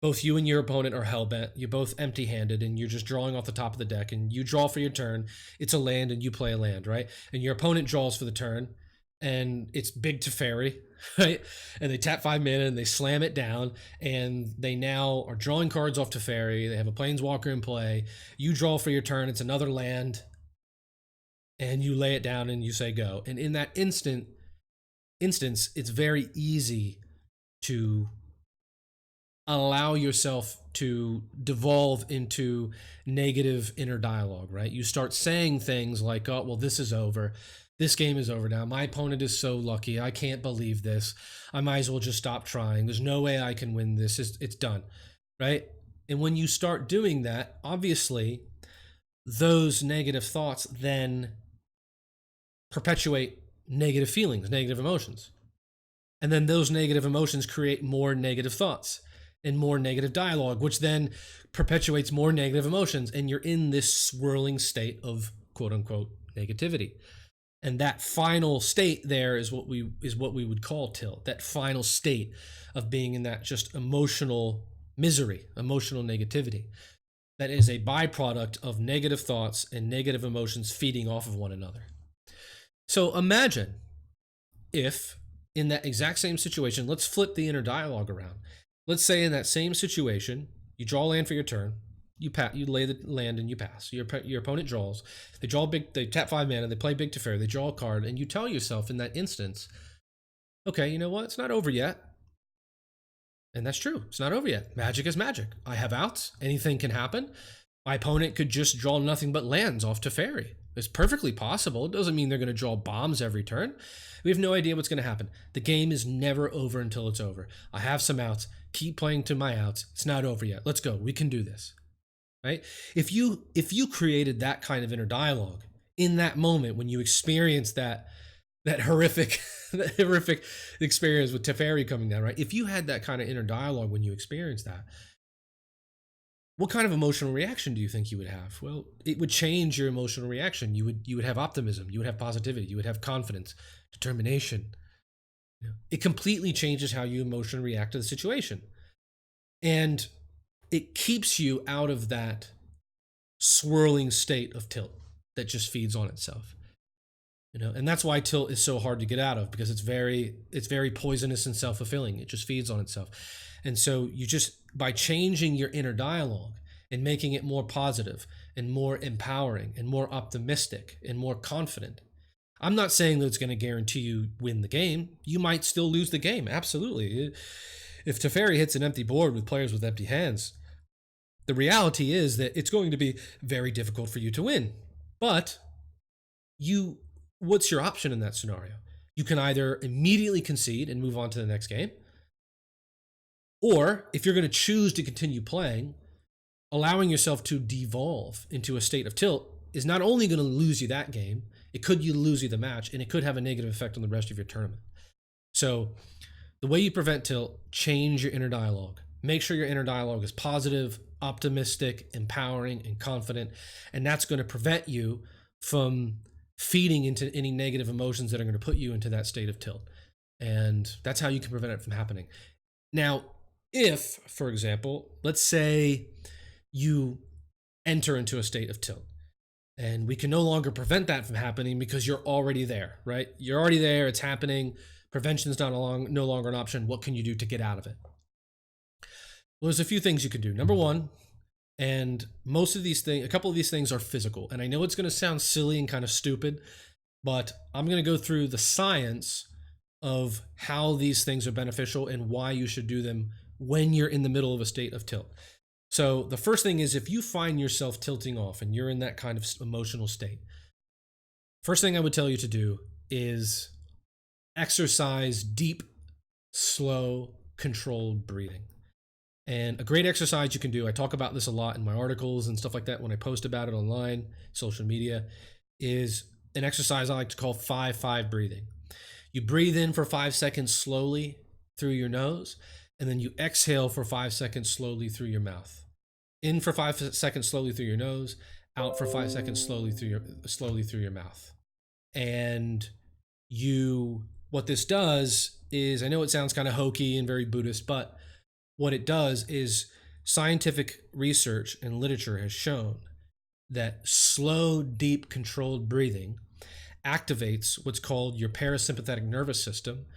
Both you and your opponent are hellbent. You're both empty-handed, and you're just drawing off the top of the deck, and you draw for your turn. It's a land, and you play a land, right? And your opponent draws for the turn, and it's Big Teferi, right? And they tap 5 mana, and they slam it down, and they now are drawing cards off Teferi. They have a Planeswalker in play. You draw for your turn. It's another land, and you lay it down, and you say go. And in that instance, it's very easy to allow yourself to devolve into negative inner dialogue, right? You start saying things like, oh, well, this is over. This game is over now. My opponent is so lucky. I can't believe this. I might as well just stop trying. There's no way I can win this. It's done, right? And when you start doing that, obviously, those negative thoughts then perpetuate negative feelings, negative emotions. And then those negative emotions create more negative thoughts and more negative dialogue, which then perpetuates more negative emotions. And you're in this swirling state of quote unquote negativity. And that final state there is what we would call tilt. That final state of being in that just emotional misery, emotional negativity. That is a byproduct of negative thoughts and negative emotions feeding off of one another. So imagine if in that exact same situation, let's flip the inner dialogue around. Let's say in that same situation, you draw land for your turn, you lay the land and you pass. Your opponent draws. They tap 5 mana, they play Big Teferi, they draw a card, and you tell yourself in that instance, okay, you know what? It's not over yet. And that's true. It's not over yet. Magic is magic. I have outs. Anything can happen. My opponent could just draw nothing but lands off Teferi. It's perfectly possible. It doesn't mean they're going to draw bombs every turn. We have no idea what's going to happen. The game is never over until it's over. I have some outs. Keep playing to my outs. It's not over yet. Let's go. We can do this. Right? If you created that kind of inner dialogue in that moment when you experience that horrific experience with Teferi coming down, right? If you had that kind of inner dialogue when you experienced that, what kind of emotional reaction do you think you would have? Well, it would change your emotional reaction. You would have optimism. You would have positivity. You would have confidence, determination. It completely changes how you emotionally react to the situation. And it keeps you out of that swirling state of tilt that just feeds on itself. And that's why tilt is so hard to get out of, because it's very poisonous and self-fulfilling. It just feeds on itself. And so you just, by changing your inner dialogue and making it more positive and more empowering and more optimistic and more confident. I'm not saying that it's going to guarantee you win the game. You might still lose the game. Absolutely. If Teferi hits an empty board with players with empty hands, the reality is that it's going to be very difficult for you to win. But what's your option in that scenario? You can either immediately concede and move on to the next game, or if you're going to choose to continue playing, allowing yourself to devolve into a state of tilt is not only going to lose you that game, it could lose you the match, and it could have a negative effect on the rest of your tournament. So the way you prevent tilt, change your inner dialogue. Make sure your inner dialogue is positive, optimistic, empowering, and confident, and that's going to prevent you from feeding into any negative emotions that are going to put you into that state of tilt. And that's how you can prevent it from happening. Now, if, for example, let's say you enter into a state of tilt, and we can no longer prevent that from happening because you're already there, right? You're already there. It's happening. Prevention is no longer an option. What can you do to get out of it? Well, there's a few things you can do. Number one, and a couple of these things are physical. And I know it's going to sound silly and kind of stupid, but I'm going to go through the science of how these things are beneficial and why you should do them when you're in the middle of a state of tilt. So the first thing is, if you find yourself tilting off and you're in that kind of emotional state, first thing I would tell you to do is exercise deep, slow, controlled breathing. And a great exercise you can do, I talk about this a lot in my articles and stuff like that when I post about it online, social media, is an exercise I like to call 5-5 breathing. You breathe in for 5 seconds slowly through your nose, and then you exhale for 5 seconds slowly through your mouth. In for 5 seconds slowly through your nose, out for 5 seconds slowly through your mouth. And what this does is, I know it sounds kind of hokey and very Buddhist, but what it does is scientific research and literature has shown that slow, deep, controlled breathing activates what's called your parasympathetic nervous system,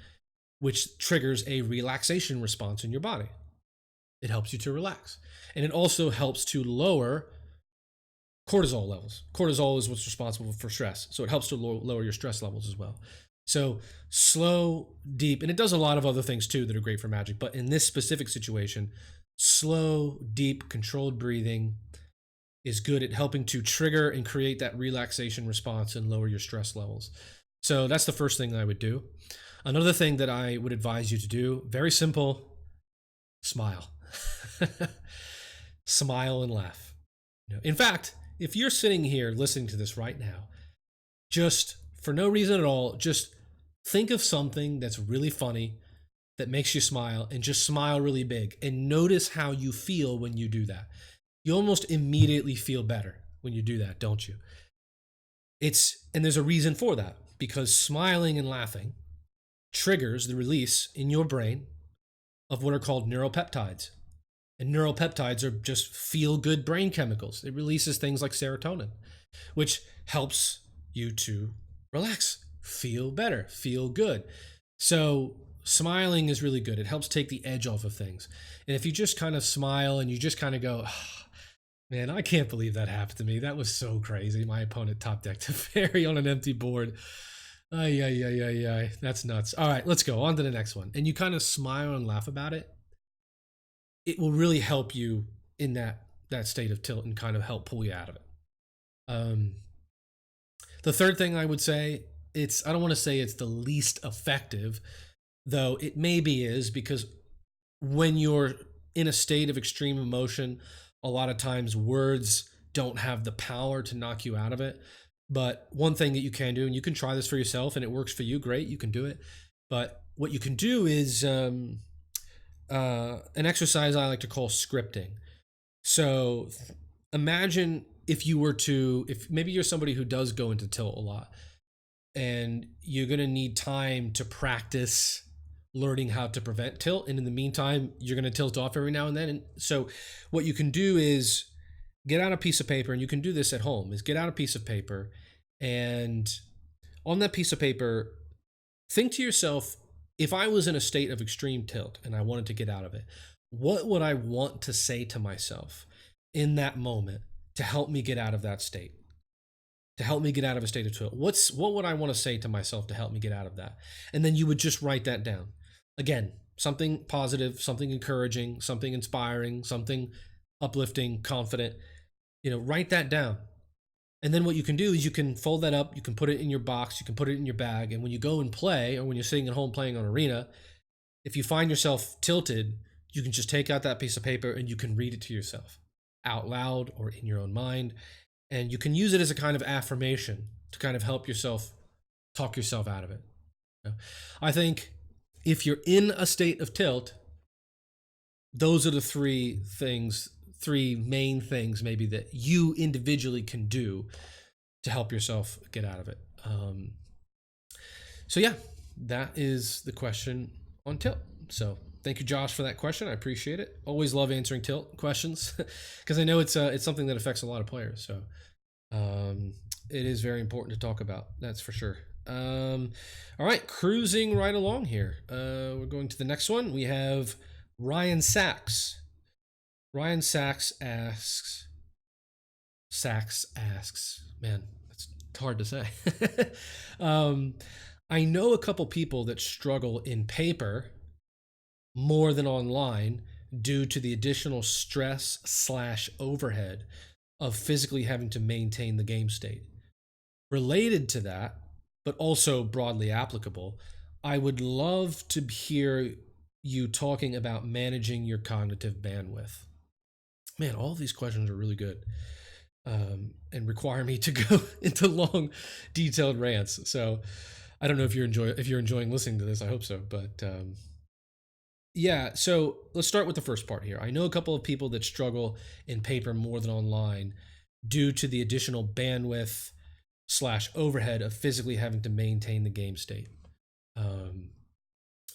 which triggers a relaxation response in your body. It helps you to relax. And it also helps to lower cortisol levels. Cortisol is what's responsible for stress. So it helps to lower your stress levels as well. So slow, deep, and it does a lot of other things too that are great for magic. But in this specific situation, slow, deep, controlled breathing is good at helping to trigger and create that relaxation response and lower your stress levels. So that's the first thing I would do. Another thing that I would advise you to do, very simple, smile. Smile and laugh. In fact, if you're sitting here listening to this right now, just for no reason at all, just think of something that's really funny that makes you smile, and just smile really big, and notice how you feel when you do that. You almost immediately feel better when you do that, don't you? And there's a reason for that, because smiling and laughing triggers the release in your brain of what are called neuropeptides. And neuropeptides are just feel-good brain chemicals. It releases things like serotonin, which helps you to relax, feel better, feel good. So smiling is really good. It helps take the edge off of things. And if you just kind of smile and you just kind of go, oh, man, I can't believe that happened to me. That was so crazy. My opponent top decked a fairy on an empty board. Ay. That's nuts. All right, let's go on to the next one. And you kind of smile and laugh about it. It will really help you in that state of tilt and kind of help pull you out of it. The third thing I would say, I don't want to say it's the least effective, though it maybe is, because when you're in a state of extreme emotion, a lot of times words don't have the power to knock you out of it. But one thing that you can do, and you can try this for yourself and it works for you, great, you can do it. But what you can do is an exercise I like to call scripting. So imagine if maybe you're somebody who does go into tilt a lot, and you're going to need time to practice learning how to prevent tilt. And in the meantime, you're going to tilt off every now and then. And so what you can do is get out a piece of paper, and you can do this at home, is get out a piece of paper, and on that piece of paper, think to yourself, if I was in a state of extreme tilt and I wanted to get out of it, what would I want to say to myself in that moment to help me get out of that state? To help me get out of a state of tilt? What would I want to say to myself to help me get out of that? And then you would just write that down. Again, something positive, something encouraging, something inspiring, something uplifting, confident. Write that down. And then what you can do is you can fold that up, you can put it in your box, you can put it in your bag, and when you go and play, or when you're sitting at home playing on Arena, if you find yourself tilted, you can just take out that piece of paper and you can read it to yourself out loud or in your own mind. And you can use it as a kind of affirmation to kind of help yourself talk yourself out of it. I think if you're in a state of tilt, those are the three main things maybe that you individually can do to help yourself get out of it. So yeah, that is the question on tilt. So thank you, Josh, for that question. I appreciate it. Always love answering tilt questions because I know it's something that affects a lot of players. So it is very important to talk about. That's for sure. All right, cruising right along here. We're going to the next one. We have Ryan Sachs. Ryan Sachs asks, man, that's hard to say. I know a couple people that struggle in paper more than online due to the additional stress/overhead of physically having to maintain the game state. Related to that, but also broadly applicable, I would love to hear you talking about managing your cognitive bandwidth. Man, all of these questions are really good and require me to go into long, detailed rants. So I don't know if you're enjoying listening to this. I hope so, but yeah. So let's start with the first part here. I know a couple of people that struggle in paper more than online due to the additional bandwidth slash overhead of physically having to maintain the game state. Um,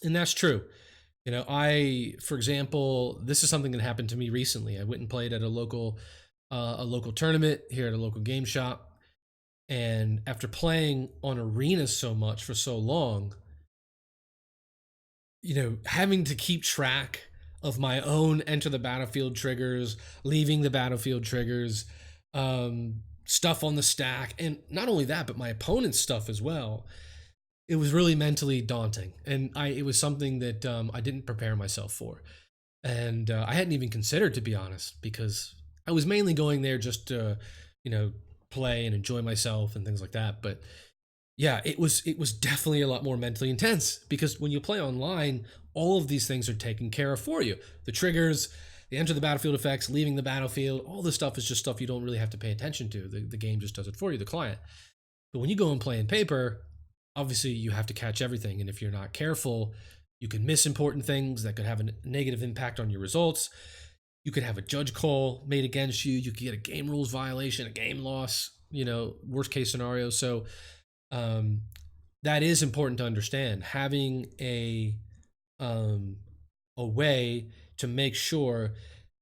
and that's true. For example, this is something that happened to me recently. I went and played at a local tournament here at a local game shop, and after playing on arenas so much for so long, having to keep track of my own enter the battlefield triggers, leaving the battlefield triggers, stuff on the stack, and not only that, but my opponent's stuff as well. It was really mentally daunting, and it was something that I didn't prepare myself for, and I hadn't even considered, to be honest, because I was mainly going there just to, play and enjoy myself and things like that. But yeah, it was definitely a lot more mentally intense because when you play online, all of these things are taken care of for you. The triggers, the enter the battlefield effects, leaving the battlefield, all this stuff is just stuff you don't really have to pay attention to. The game just does it for you, the client. But when you go and play in paper, obviously you have to catch everything. And if you're not careful, you can miss important things that could have a negative impact on your results. You could have a judge call made against you. You could get a game rules violation, a game loss, worst case scenario. So that is important to understand. Having a way to make sure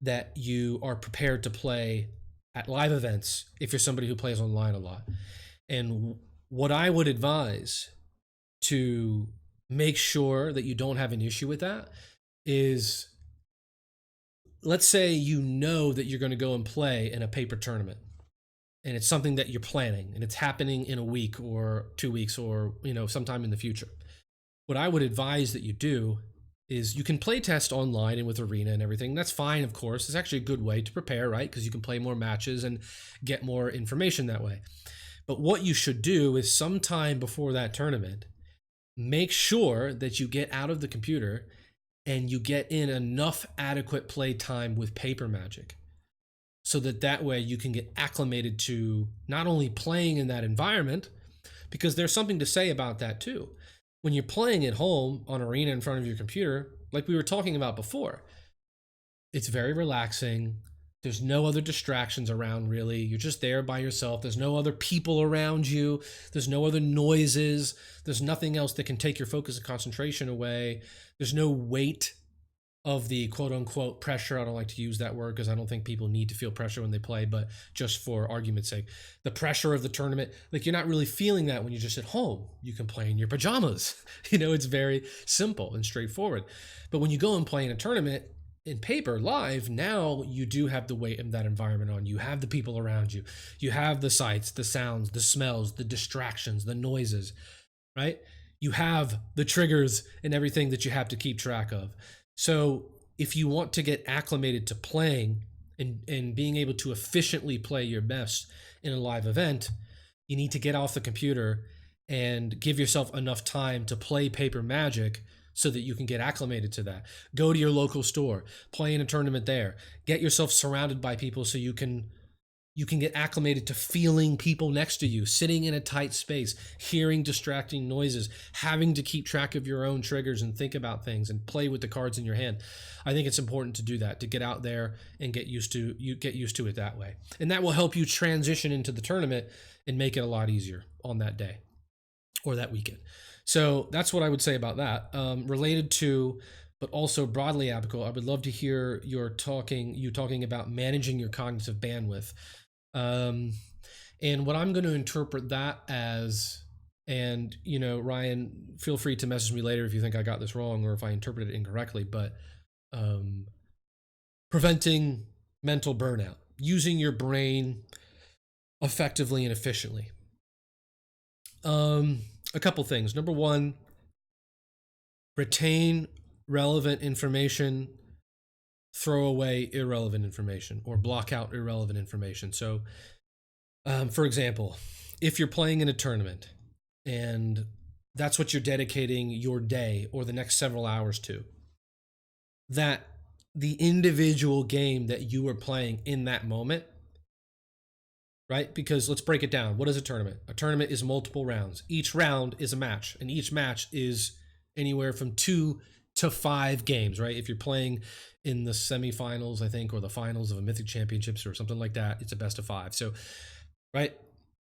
that you are prepared to play at live events if you're somebody who plays online a lot. And what I would advise to make sure that you don't have an issue with that is, let's say that you're going to go and play in a paper tournament, and it's something that you're planning and it's happening in a week or 2 weeks or sometime in the future. What I would advise that you do is you can play test online and with arena and everything. That's fine, of course. It's actually a good way to prepare, right? Because you can play more matches and get more information that way. But what you should do is sometime before that tournament, make sure that you get out of the computer and you get in enough adequate play time with Paper Magic, so that way you can get acclimated to not only playing in that environment, because there's something to say about that too. When you're playing at home on arena in front of your computer, like we were talking about before, it's very relaxing. There's no other distractions around, really. You're just there by yourself. There's no other people around you. There's no other noises. There's nothing else that can take your focus and concentration away. There's no weight of the quote unquote pressure. I don't like to use that word because I don't think people need to feel pressure when they play, but just for argument's sake, the pressure of the tournament, like you're not really feeling that when you're just at home. You can play in your pajamas. It's very simple and straightforward. But when you go and play in a tournament in paper live, now you do have the weight of that environment on you. You have the people around you. You have the sights, the sounds, the smells, the distractions, the noises, right? You have the triggers and everything that you have to keep track of. So if you want to get acclimated to playing and being able to efficiently play your best in a live event, you need to get off the computer and give yourself enough time to play Paper Magic so that you can get acclimated to that. Go to your local store, play in a tournament there, get yourself surrounded by people so you can get acclimated to feeling people next to you, sitting in a tight space, hearing distracting noises, having to keep track of your own triggers and think about things and play with the cards in your hand. I think it's important to do that, to get out there and get used to it that way. And that will help you transition into the tournament and make it a lot easier on that day or that weekend. So that's what I would say about that. Related to, but also broadly applicable, I would love to hear you talking about managing your cognitive bandwidth. And what I'm going to interpret that as, and Ryan, feel free to message me later if you think I got this wrong or if I interpreted it incorrectly, but preventing mental burnout, using your brain effectively and efficiently. A couple things. Number one, retain relevant information, throw away irrelevant information, or block out irrelevant information. So, for example, if you're playing in a tournament and that's what you're dedicating your day or the next several hours to, that the individual game that you are playing in that moment right? Because let's break it down. What is a tournament? A tournament is multiple rounds. Each round is a match, and each match is anywhere from 2 to 5 games, right? If you're playing in the semifinals, I think, or the finals of a Mythic Championships or something like that, it's a best of 5. So, right?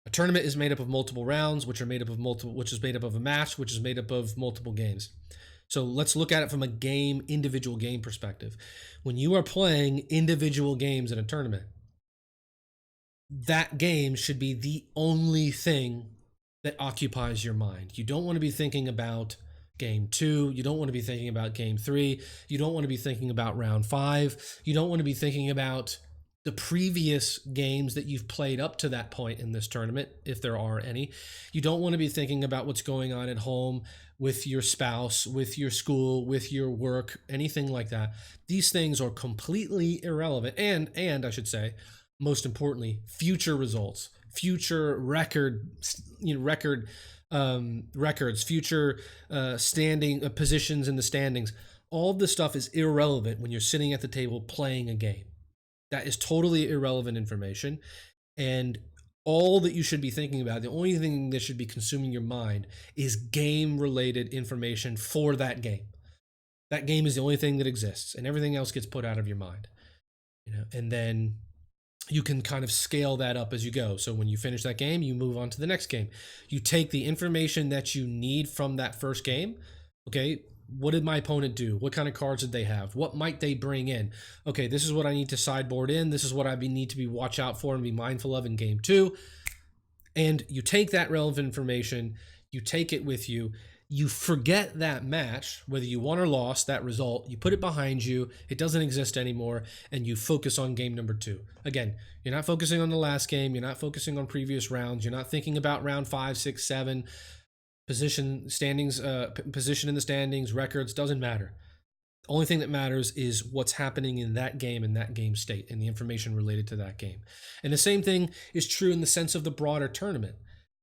A tournament is made up of multiple rounds, which is made up of a match, which is made up of multiple games. So let's look at it from a individual game perspective. When you are playing individual games in a tournament, that game should be the only thing that occupies your mind. You don't want to be thinking about game 2. You don't want to be thinking about game 3. You don't want to be thinking about round 5. You don't want to be thinking about the previous games that you've played up to that point in this tournament, if there are any. You don't want to be thinking about what's going on at home with your spouse, with your school, with your work, anything like that. These things are completely irrelevant. And I should say, most importantly, future results, future records, future standing positions in the standings. All of this stuff is irrelevant when you're sitting at the table playing a game. That is totally irrelevant information. And all that you should be thinking about, the only thing that should be consuming your mind is game-related information for that game. That game is the only thing that exists, and everything else gets put out of your mind. And then you can kind of scale that up as you go. So when you finish that game, you move on to the next game. You take the information that you need from that first game. Okay, what did my opponent do? What kind of cards did they have? What might they bring in? Okay, this is what I need to sideboard in. This is what I need to be watch out for and be mindful of in game 2. And you take that relevant information, you take it with you, you forget that match, whether you won or lost, that result, you put it behind you, it doesn't exist anymore, and you focus on game number 2. Again, you're not focusing on the last game, you're not focusing on previous rounds, you're not thinking about round 5, 6, 7, position in the standings, records, doesn't matter. The only thing that matters is what's happening in that game state, and the information related to that game. And the same thing is true in the sense of the broader tournament.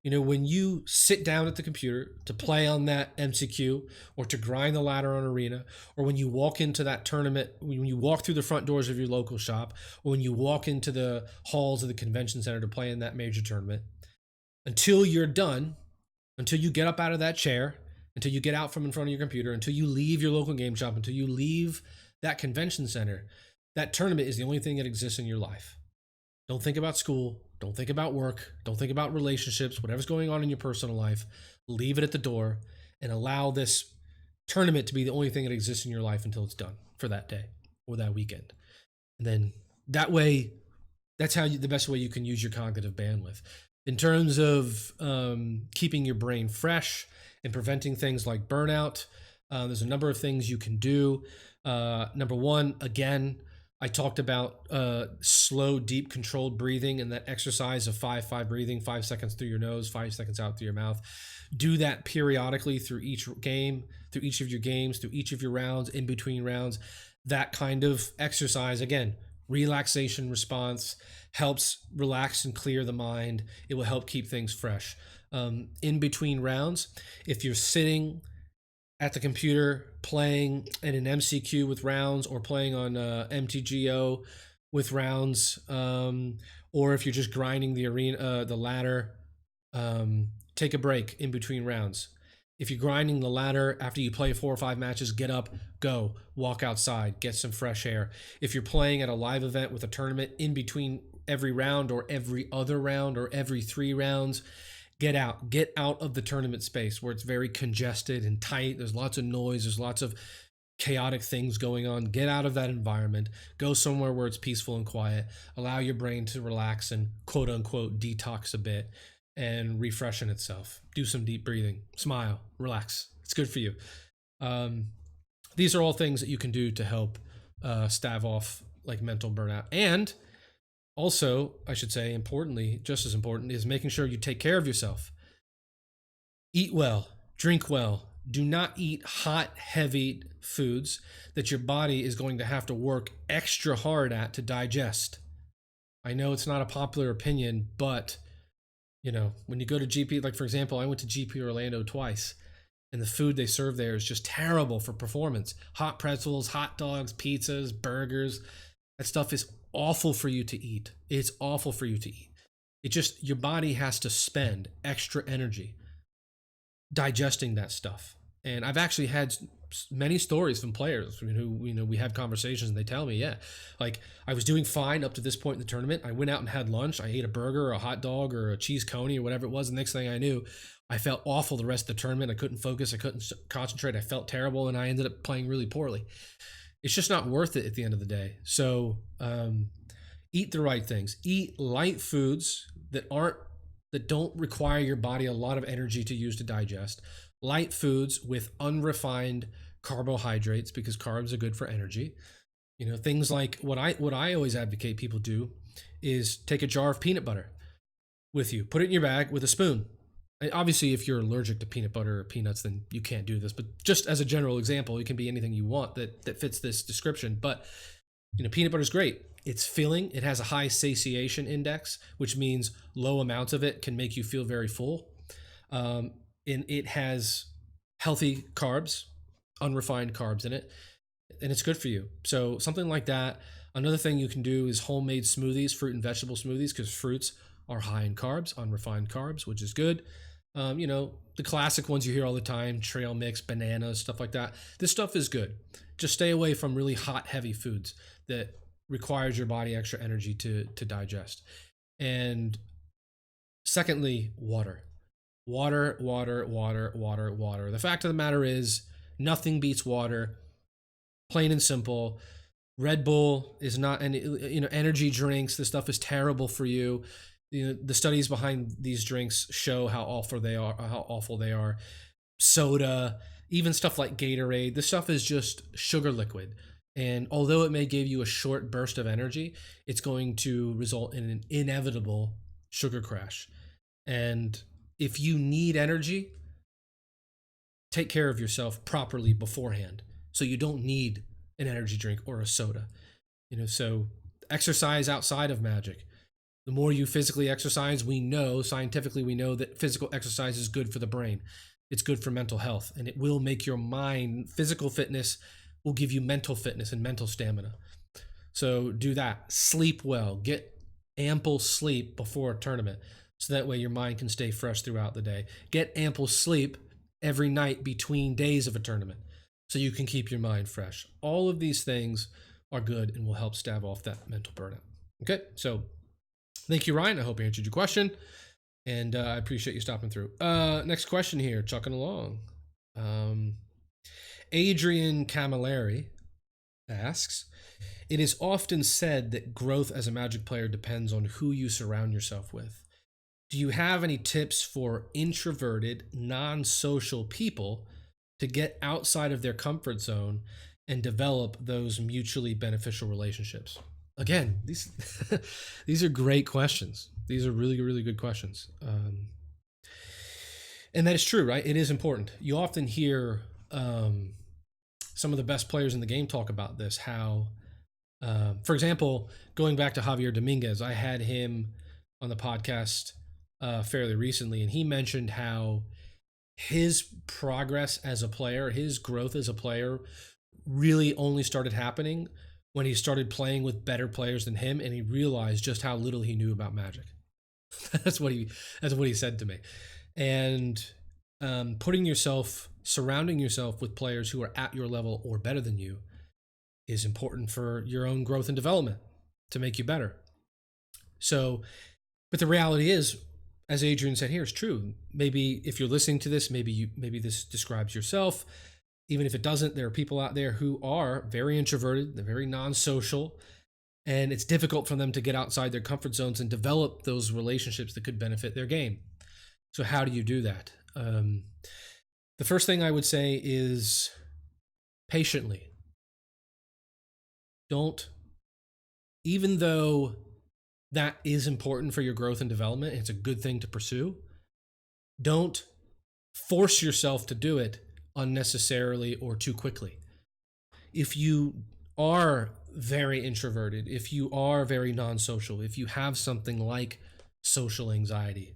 When you sit down at the computer to play on that MCQ, or to grind the ladder on Arena, or when you walk into that tournament, when you walk through the front doors of your local shop, or when you walk into the halls of the convention center to play in that major tournament, until you're done, until you get up out of that chair, until you get out from in front of your computer, until you leave your local game shop, until you leave that convention center, that tournament is the only thing that exists in your life. Don't think about school. Don't think about work. Don't think about relationships, whatever's going on in your personal life. Leave it at the door and allow this tournament to be the only thing that exists in your life until it's done for that day or that weekend. And then that way, that's the best way you can use your cognitive bandwidth. In terms of keeping your brain fresh and preventing things like burnout, there's a number of things you can do. Number one, again, I talked about slow, deep, controlled breathing and that exercise of 5-5 breathing, 5 seconds through your nose, 5 seconds out through your mouth. Do that periodically through each game, through each of your games, through each of your rounds, in between rounds. That kind of exercise, again, relaxation response, helps relax and clear the mind. It will help keep things fresh. In between rounds, if you're sitting at the computer playing in an MCQ with rounds, or playing on MTGO with rounds, or if you're just grinding the arena, the ladder, take a break in between rounds. If you're grinding the ladder after you play 4 or 5 matches, get up, go, walk outside, get some fresh air. If you're playing at a live event with a tournament, in between every round or every other round or every 3 rounds, get out of the tournament space where it's very congested and tight. There's lots of noise. There's lots of chaotic things going on. Get out of that environment. Go somewhere where it's peaceful and quiet. Allow your brain to relax and quote unquote detox a bit and refreshen itself. Do some deep breathing. Smile. Relax. It's good for you. These are all things that you can do to help stave off like mental burnout. And also, I should say, importantly, just as important, is making sure you take care of yourself. Eat well, drink well. Do not eat hot, heavy foods that your body is going to have to work extra hard at to digest. I know it's not a popular opinion, but when you go to GP, like for example, I went to GP Orlando twice, and the food they serve there is just terrible for performance. Hot pretzels, hot dogs, pizzas, burgers. That stuff is awful for you to eat. It's awful for you to eat. It just, your body has to spend extra energy digesting that stuff. And I've actually had many stories from players who, we have conversations and they tell me, yeah, like I was doing fine up to this point in the tournament. I went out and had lunch. I ate a burger or a hot dog or a cheese coney or whatever it was. The next thing I knew, I felt awful the rest of the tournament. I couldn't focus. I couldn't concentrate. I felt terrible. And I ended up playing really poorly. It's just not worth it at the end of the day. So eat the right things. Eat light foods that don't require your body a lot of energy to use to digest. Light foods with unrefined carbohydrates, because carbs are good for energy. Things like what I always advocate people do is take a jar of peanut butter with you, put it in your bag with a spoon. Obviously, if you're allergic to peanut butter or peanuts, then you can't do this. But just as a general example, it can be anything you want that fits this description. But peanut butter is great. It's filling. It has a high satiation index, which means low amounts of it can make you feel very full. And it has healthy carbs, unrefined carbs in it, and it's good for you. So something like that. Another thing you can do is homemade smoothies, fruit and vegetable smoothies, because fruits are high in carbs, unrefined carbs, which is good. The classic ones you hear all the time, trail mix, bananas, stuff like that. This stuff is good. Just stay away from really hot, heavy foods that requires your body extra energy to digest. And secondly, water. Water. The fact of the matter is, nothing beats water. Plain and simple. Red Bull is not any, energy drinks. This stuff is terrible for you. The studies behind these drinks show how awful they are. Soda, even stuff like Gatorade, this stuff is just sugar liquid. And although it may give you a short burst of energy, it's going to result in an inevitable sugar crash. And if you need energy, take care of yourself properly beforehand, so you don't need an energy drink or a soda. So exercise outside of Magic. The more you physically exercise, scientifically we know that physical exercise is good for the brain. It's good for mental health, and it will make your mind, physical fitness will give you mental fitness and mental stamina. So do that. Sleep well. Get ample sleep before a tournament, so that way your mind can stay fresh throughout the day. Get ample sleep every night between days of a tournament, so you can keep your mind fresh. All of these things are good and will help stave off that mental burnout. Okay, so thank you, Ryan. I hope I answered your question, and I appreciate you stopping through. Next question here, chucking along. Adrian Camilleri asks, it is often said that growth as a Magic player depends on who you surround yourself with. Do you have any tips for introverted, non-social people to get outside of their comfort zone and develop those mutually beneficial relationships? Again, these are great questions. These are really, really good questions. And that is true, right? It is important. You often hear some of the best players in the game talk about this, how, for example, going back to Javier Dominguez, I had him on the podcast fairly recently, and he mentioned how his progress as a player, his growth as a player, really only started happening when he started playing with better players than him, and he realized just how little he knew about Magic. That's what he said to me. And surrounding yourself with players who are at your level or better than you is important for your own growth and development, to make you better. So, but the reality is, as Adrian said here, is true. Maybe if you're listening to this, maybe this describes yourself. Even if it doesn't, there are people out there who are very introverted, they're very non-social, and it's difficult for them to get outside their comfort zones and develop those relationships that could benefit their game. So how do you do that? The first thing I would say is patiently. Even though that is important for your growth and development, it's a good thing to pursue, don't force yourself to do it unnecessarily or too quickly. If you are very introverted, if you are very non-social, if you have something like social anxiety,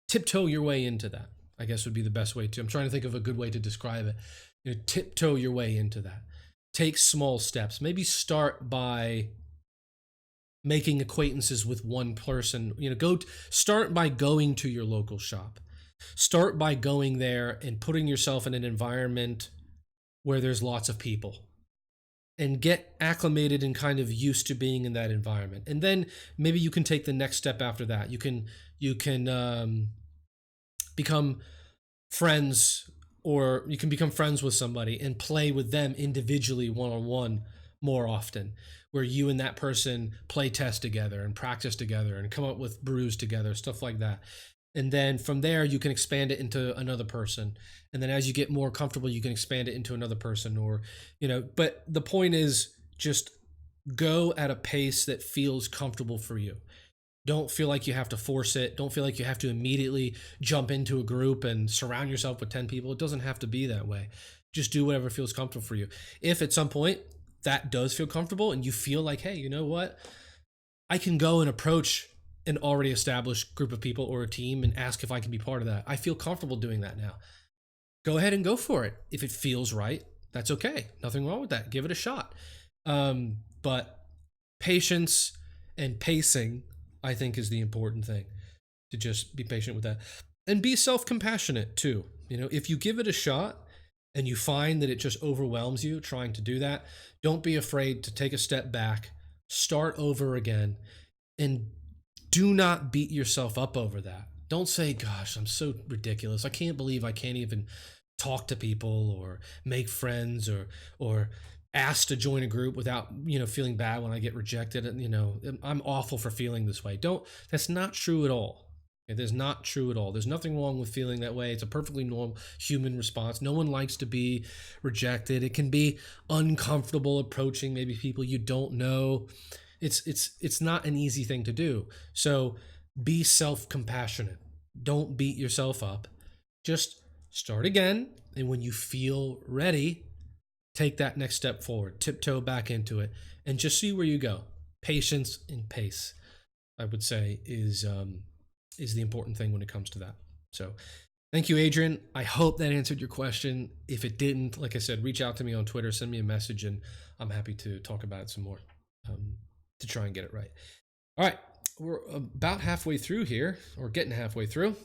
tiptoe your way into that, I guess would be the best way to. I'm trying to think of a good way to describe it. Tiptoe your way into that. Take small steps. Maybe start by making acquaintances with one person. Go start by going to your local shop. Start by going there and putting yourself in an environment where there's lots of people, and get acclimated and kind of used to being in that environment. And then maybe you can take the next step after that. You can become friends, or you can become friends with somebody and play with them individually, one-on-one, more often, where you and that person play test together and practice together and come up with brews together, stuff like that. And then from there, you can expand it into another person. And then as you get more comfortable, you can expand it into another person, but the point is, just go at a pace that feels comfortable for you. Don't feel like you have to force it. Don't feel like you have to immediately jump into a group and surround yourself with 10 people. It doesn't have to be that way. Just do whatever feels comfortable for you. If at some point that does feel comfortable and you feel like, hey, you know what? I can go and approach an already established group of people or a team and ask if I can be part of that. I feel comfortable doing that now. Go ahead and go for it. If it feels right, that's okay. Nothing wrong with that. Give it a shot. But patience and pacing, I think, is the important thing. To just be patient with that. And be self-compassionate too. If you give it a shot and you find that it just overwhelms you trying to do that, don't be afraid to take a step back, start over again, and do not beat yourself up over that. Don't say, gosh, I'm so ridiculous. I can't believe I can't even talk to people or make friends or ask to join a group without, feeling bad when I get rejected. And, I'm awful for feeling this way. That's not true at all. It is not true at all. There's nothing wrong with feeling that way. It's a perfectly normal human response. No one likes to be rejected. It can be uncomfortable approaching maybe people you don't know. It's not an easy thing to do. So be self-compassionate. Don't beat yourself up. Just start again. And when you feel ready, take that next step forward, tiptoe back into it, and just see where you go. Patience and pace, I would say, is the important thing when it comes to that. So thank you, Adrian. I hope that answered your question. If it didn't, like I said, reach out to me on Twitter, send me a message, and I'm happy to talk about it some more. To try and get it right. All right, we're about halfway through here, or getting halfway through.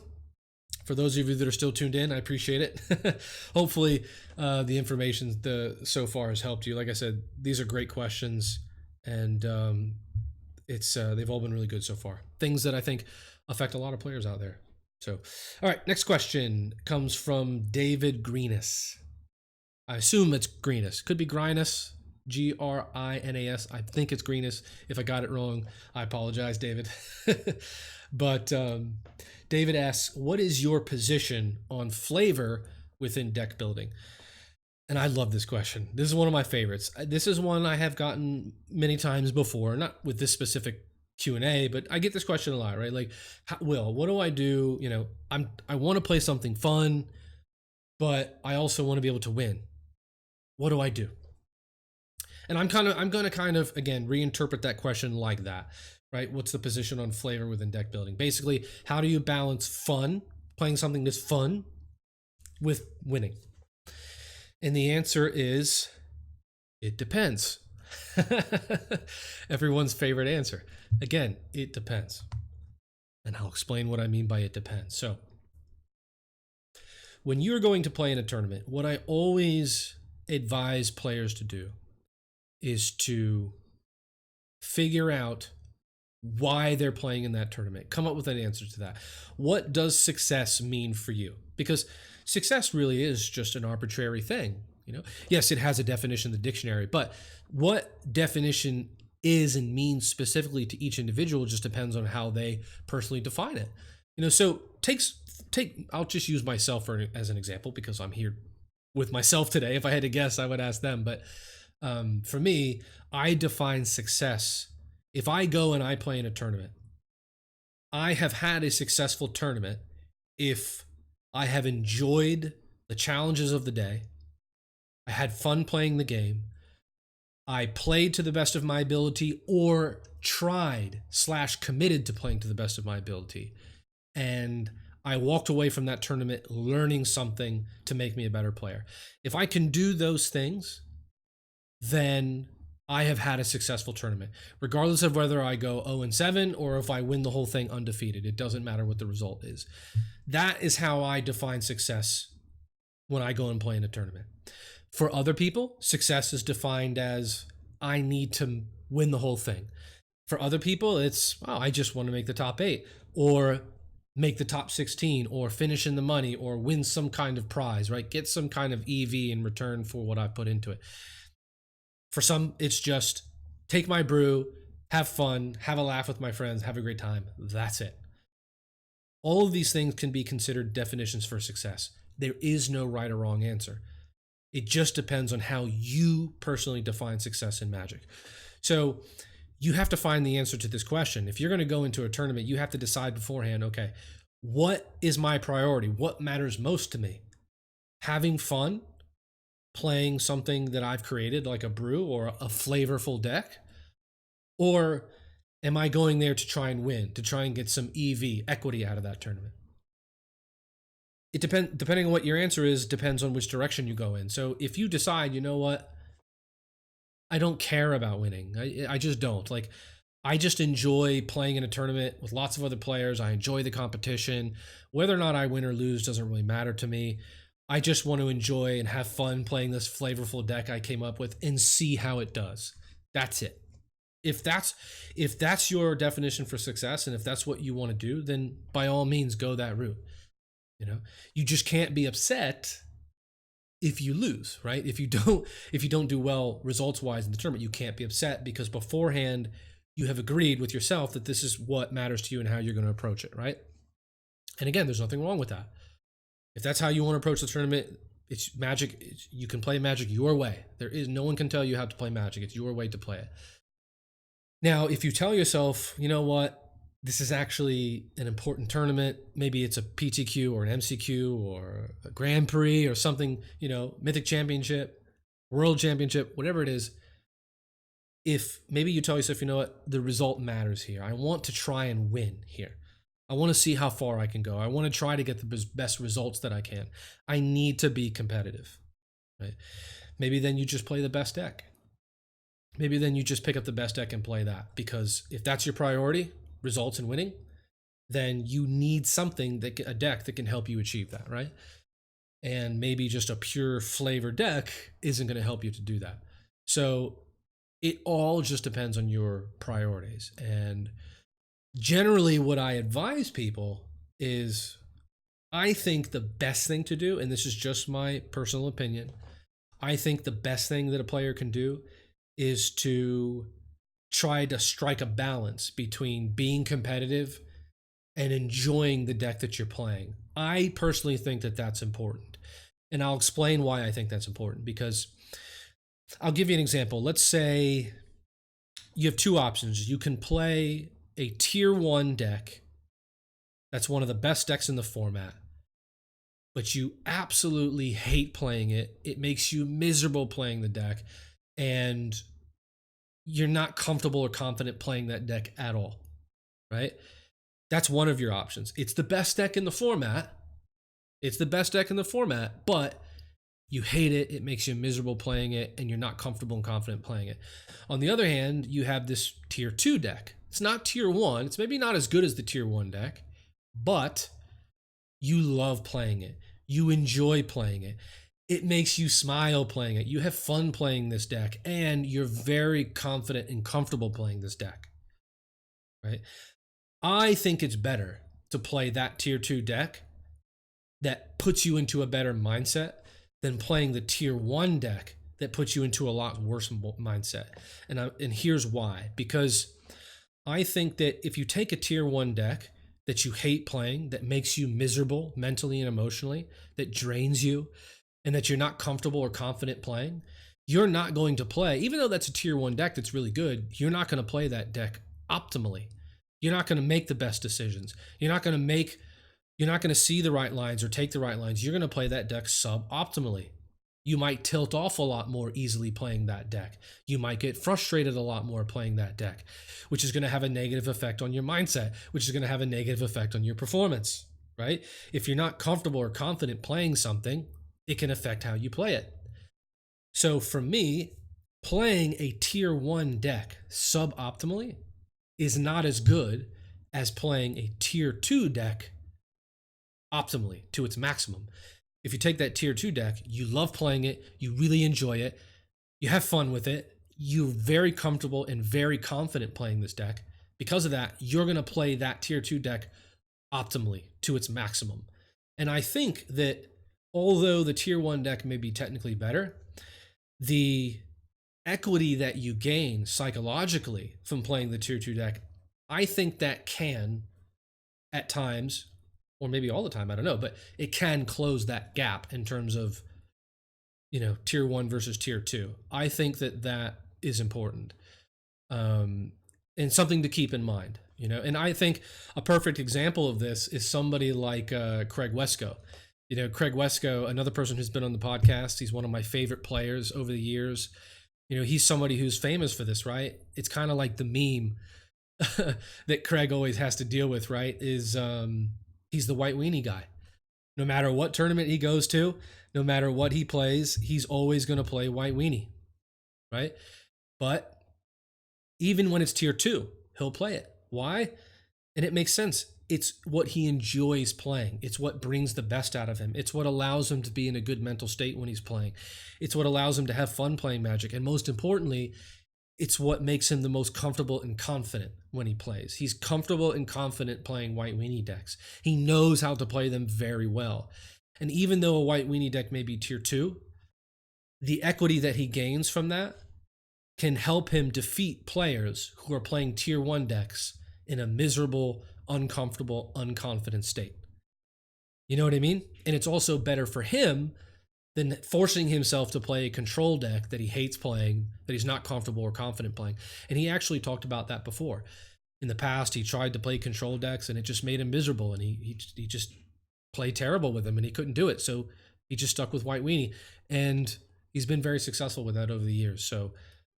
For those of you that are still tuned in, I appreciate it. Hopefully, the information so far has helped you. Like I said, these are great questions, and they've all been really good so far. Things that I think affect a lot of players out there. So, all right, next question comes from David Greenis. I assume it's Greenis. Could be Grinus. Grinas. I think it's Greenis. If I got it wrong, I apologize, David. But David asks, what is your position on flavor within deck building? And I love this question. This is one of my favorites. This is one I have gotten many times before, not with this specific Q&A, but I get this question a lot, right? Like, Will, what do I do? I want to play something fun, but I also want to be able to win. What do I do? And I'm going to kind of, again, reinterpret that question like that, right? What's the position on flavor within deck building? Basically, how do you balance fun, playing something that's fun, with winning? And the answer is, it depends. Everyone's favorite answer. Again, it depends. And I'll explain what I mean by it depends. So, when you're going to play in a tournament, what I always advise players to do is to figure out why they're playing in that tournament. Come up with an answer to that. What does success mean for you? Because success really is just an arbitrary thing. Yes, it has a definition in the dictionary, but what definition is and means specifically to each individual just depends on how they personally define it. So I'll just use myself as an example because I'm here with myself today. If I had to guess, I would ask them, but for me, I define success. If I go and I play in a tournament, I have had a successful tournament if I have enjoyed the challenges of the day, I had fun playing the game, I played to the best of my ability or tried / committed to playing to the best of my ability, and I walked away from that tournament learning something to make me a better player. If I can do those things, then I have had a successful tournament, regardless of whether I go 0-7 or if I win the whole thing undefeated. It doesn't matter what the result is. That is how I define success when I go and play in a tournament. For other people, success is defined as I need to win the whole thing. For other people, it's, well, I just want to make the top 8 or make the top 16 or finish in the money or win some kind of prize, right? Get some kind of EV in return for what I put into it. For some, it's just take my brew, have fun, have a laugh with my friends, have a great time. That's it. All of these things can be considered definitions for success. There is no right or wrong answer. It just depends on how you personally define success in Magic. So you have to find the answer to this question. If you're going to go into a tournament, you have to decide beforehand, okay, what is my priority? What matters most to me? Having fun, playing something that I've created like a brew or a flavorful deck? Or am I going there to try and win, to try and get some EV equity out of that tournament? It depending on what your answer is, depends on which direction you go in. So if you decide, you know what, I don't care about winning. I just don't. Like, I just enjoy playing in a tournament with lots of other players. I enjoy the competition. Whether or not I win or lose doesn't really matter to me. I just want to enjoy and have fun playing this flavorful deck I came up with and see how it does. That's it. If that's your definition for success and if that's what you want to do, then by all means go that route. You just can't be upset if you lose, right? If you don't do well results wise in the tournament, you can't be upset because beforehand you have agreed with yourself that this is what matters to you and how you're going to approach it, right? And again, there's nothing wrong with that. If that's how you want to approach the tournament, it's Magic. You can play Magic your way. No one can tell you how to play Magic. It's your way to play it. Now, if you tell yourself, you know what, this is actually an important tournament, maybe it's a PTQ or an MCQ or a Grand Prix or something, Mythic Championship, World Championship, whatever it is. If maybe you tell yourself, you know what, the result matters here. I want to try and win here. I want to see how far I can go. I want to try to get the best results that I can. I need to be competitive, right? Maybe then you just play the best deck. Maybe then you just pick up the best deck and play that, because if that's your priority, results and winning, then you need something a deck that can help you achieve that, right? And maybe just a pure flavor deck isn't going to help you to do that. So it all just depends on your priorities. And generally what I advise people is, I think the best thing to do, and this is just my personal opinion, I think the best thing that a player can do is to try to strike a balance between being competitive and enjoying the deck that you're playing. I personally think that that's important. And I'll explain why I think that's important, because I'll give you an example. Let's say you have two options. You can play a tier 1 deck that's one of the best decks in the format, but you absolutely hate playing it. It makes you miserable playing the deck, and you're not comfortable or confident playing that deck at all, right? That's one of your options. It's the best deck in the format. But you hate it. It makes you miserable playing it, and you're not comfortable and confident playing it. On the other hand, you have this tier 2 deck. It's not tier 1. It's maybe not as good as the tier 1 deck, but you love playing it. You enjoy playing it. It makes you smile playing it. You have fun playing this deck, and you're very confident and comfortable playing this deck, right? I think it's better to play that tier 2 deck that puts you into a better mindset than playing the tier 1 deck that puts you into a lot worse mindset. And here's why. Because I think that if you take a tier 1 deck that you hate playing, that makes you miserable mentally and emotionally, that drains you, and that you're not comfortable or confident playing, you're not going to play, even though that's a tier 1 deck that's really good, you're not going to play that deck optimally. You're not going to make the best decisions. You're not going to see the right lines or take the right lines. You're going to play that deck suboptimally. You might tilt off a lot more easily playing that deck. You might get frustrated a lot more playing that deck, which is going to have a negative effect on your mindset, which is going to have a negative effect on your performance, right? If you're not comfortable or confident playing something, it can affect how you play it. So for me, playing a tier 1 deck suboptimally is not as good as playing a tier 2 deck optimally to its maximum. If you take that tier 2 deck, you love playing it, you really enjoy it, you have fun with it, you're very comfortable and very confident playing this deck. Because of that, you're going to play that tier 2 deck optimally to its maximum. And I think that although the tier 1 deck may be technically better, the equity that you gain psychologically from playing the tier 2 deck, I think that can, at times, or maybe all the time, I don't know, but it can close that gap in terms of, tier 1 versus tier 2. I think that is important, and something to keep in mind, and I think a perfect example of this is somebody like Craig Wescoe. Craig Wescoe, another person who's been on the podcast, he's one of my favorite players over the years. He's somebody who's famous for this, right? It's kind of like the meme that Craig always has to deal with, right? Is he's the white weenie guy. No matter what tournament he goes to, no matter what he plays, he's always going to play white weenie, right? But even when it's tier 2, he'll play it. Why? And it makes sense. It's what he enjoys playing. It's what brings the best out of him. It's what allows him to be in a good mental state when he's playing. It's what allows him to have fun playing Magic. And most importantly, it's what makes him the most comfortable and confident when he plays. He's comfortable and confident playing white weenie decks. He knows how to play them very well. And even though a white weenie deck may be tier 2, the equity that he gains from that can help him defeat players who are playing tier 1 decks in a miserable, uncomfortable, unconfident state. You know what I mean? And it's also better for him than forcing himself to play a control deck that he hates playing, that he's not comfortable or confident playing. And he actually talked about that before. In the past, he tried to play control decks and it just made him miserable, and he just played terrible with them and he couldn't do it. So he just stuck with white weenie, and he's been very successful with that over the years. So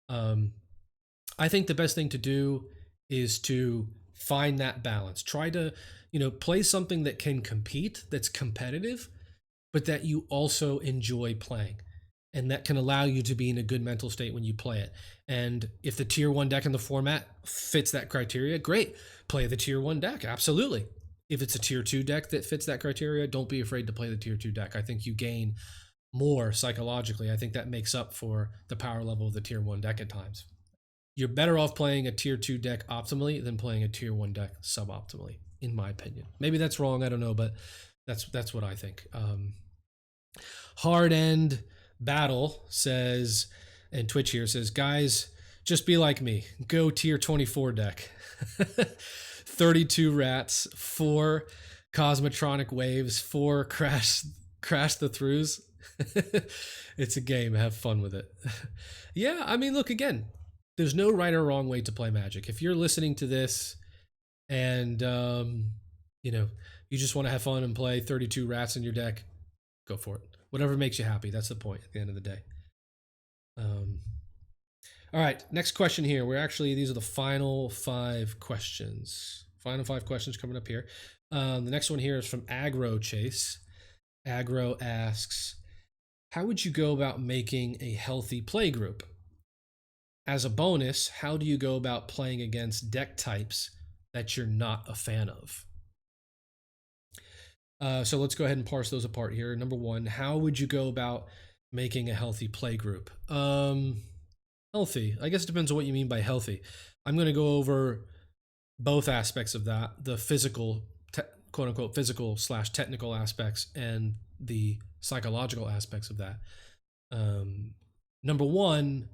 I think the best thing to do is to find that balance. Try to, play something that can compete, that's competitive, but that you also enjoy playing, and that can allow you to be in a good mental state when you play it. And if the tier 1 deck in the format fits that criteria, great. Play the tier 1 deck. Absolutely. If it's a tier 2 deck that fits that criteria, don't be afraid to play the tier 2 deck. I think you gain more psychologically. I think that makes up for the power level of the tier 1 deck at times. You're better off playing a tier 2 deck optimally than playing a tier 1 deck suboptimally, in my opinion. Maybe that's wrong, I don't know, but that's what I think. Hard End Battle says, and Twitch here says, guys, just be like me. Go tier 24 deck. 32 rats, 4 Cosmotronic waves, 4 crash the throughs. It's a game. Have fun with it. Yeah, I mean, look, again, there's no right or wrong way to play Magic. If you're listening to this and, you just want to have fun and play 32 rats in your deck, go for it. Whatever makes you happy. That's the point at the end of the day. All right, next question here. These are the final 5 questions. Final 5 questions coming up here. The next one here is from Aggro Chase. Aggro asks, how would you go about making a healthy play group? As a bonus, how do you go about playing against deck types that you're not a fan of? So let's go ahead and parse those apart here. Number 1, how would you go about making a healthy play group? Healthy, I guess it depends on what you mean by healthy. I'm going to go over both aspects of that, the physical, quote unquote, physical/technical aspects and the psychological aspects of that. Number 1,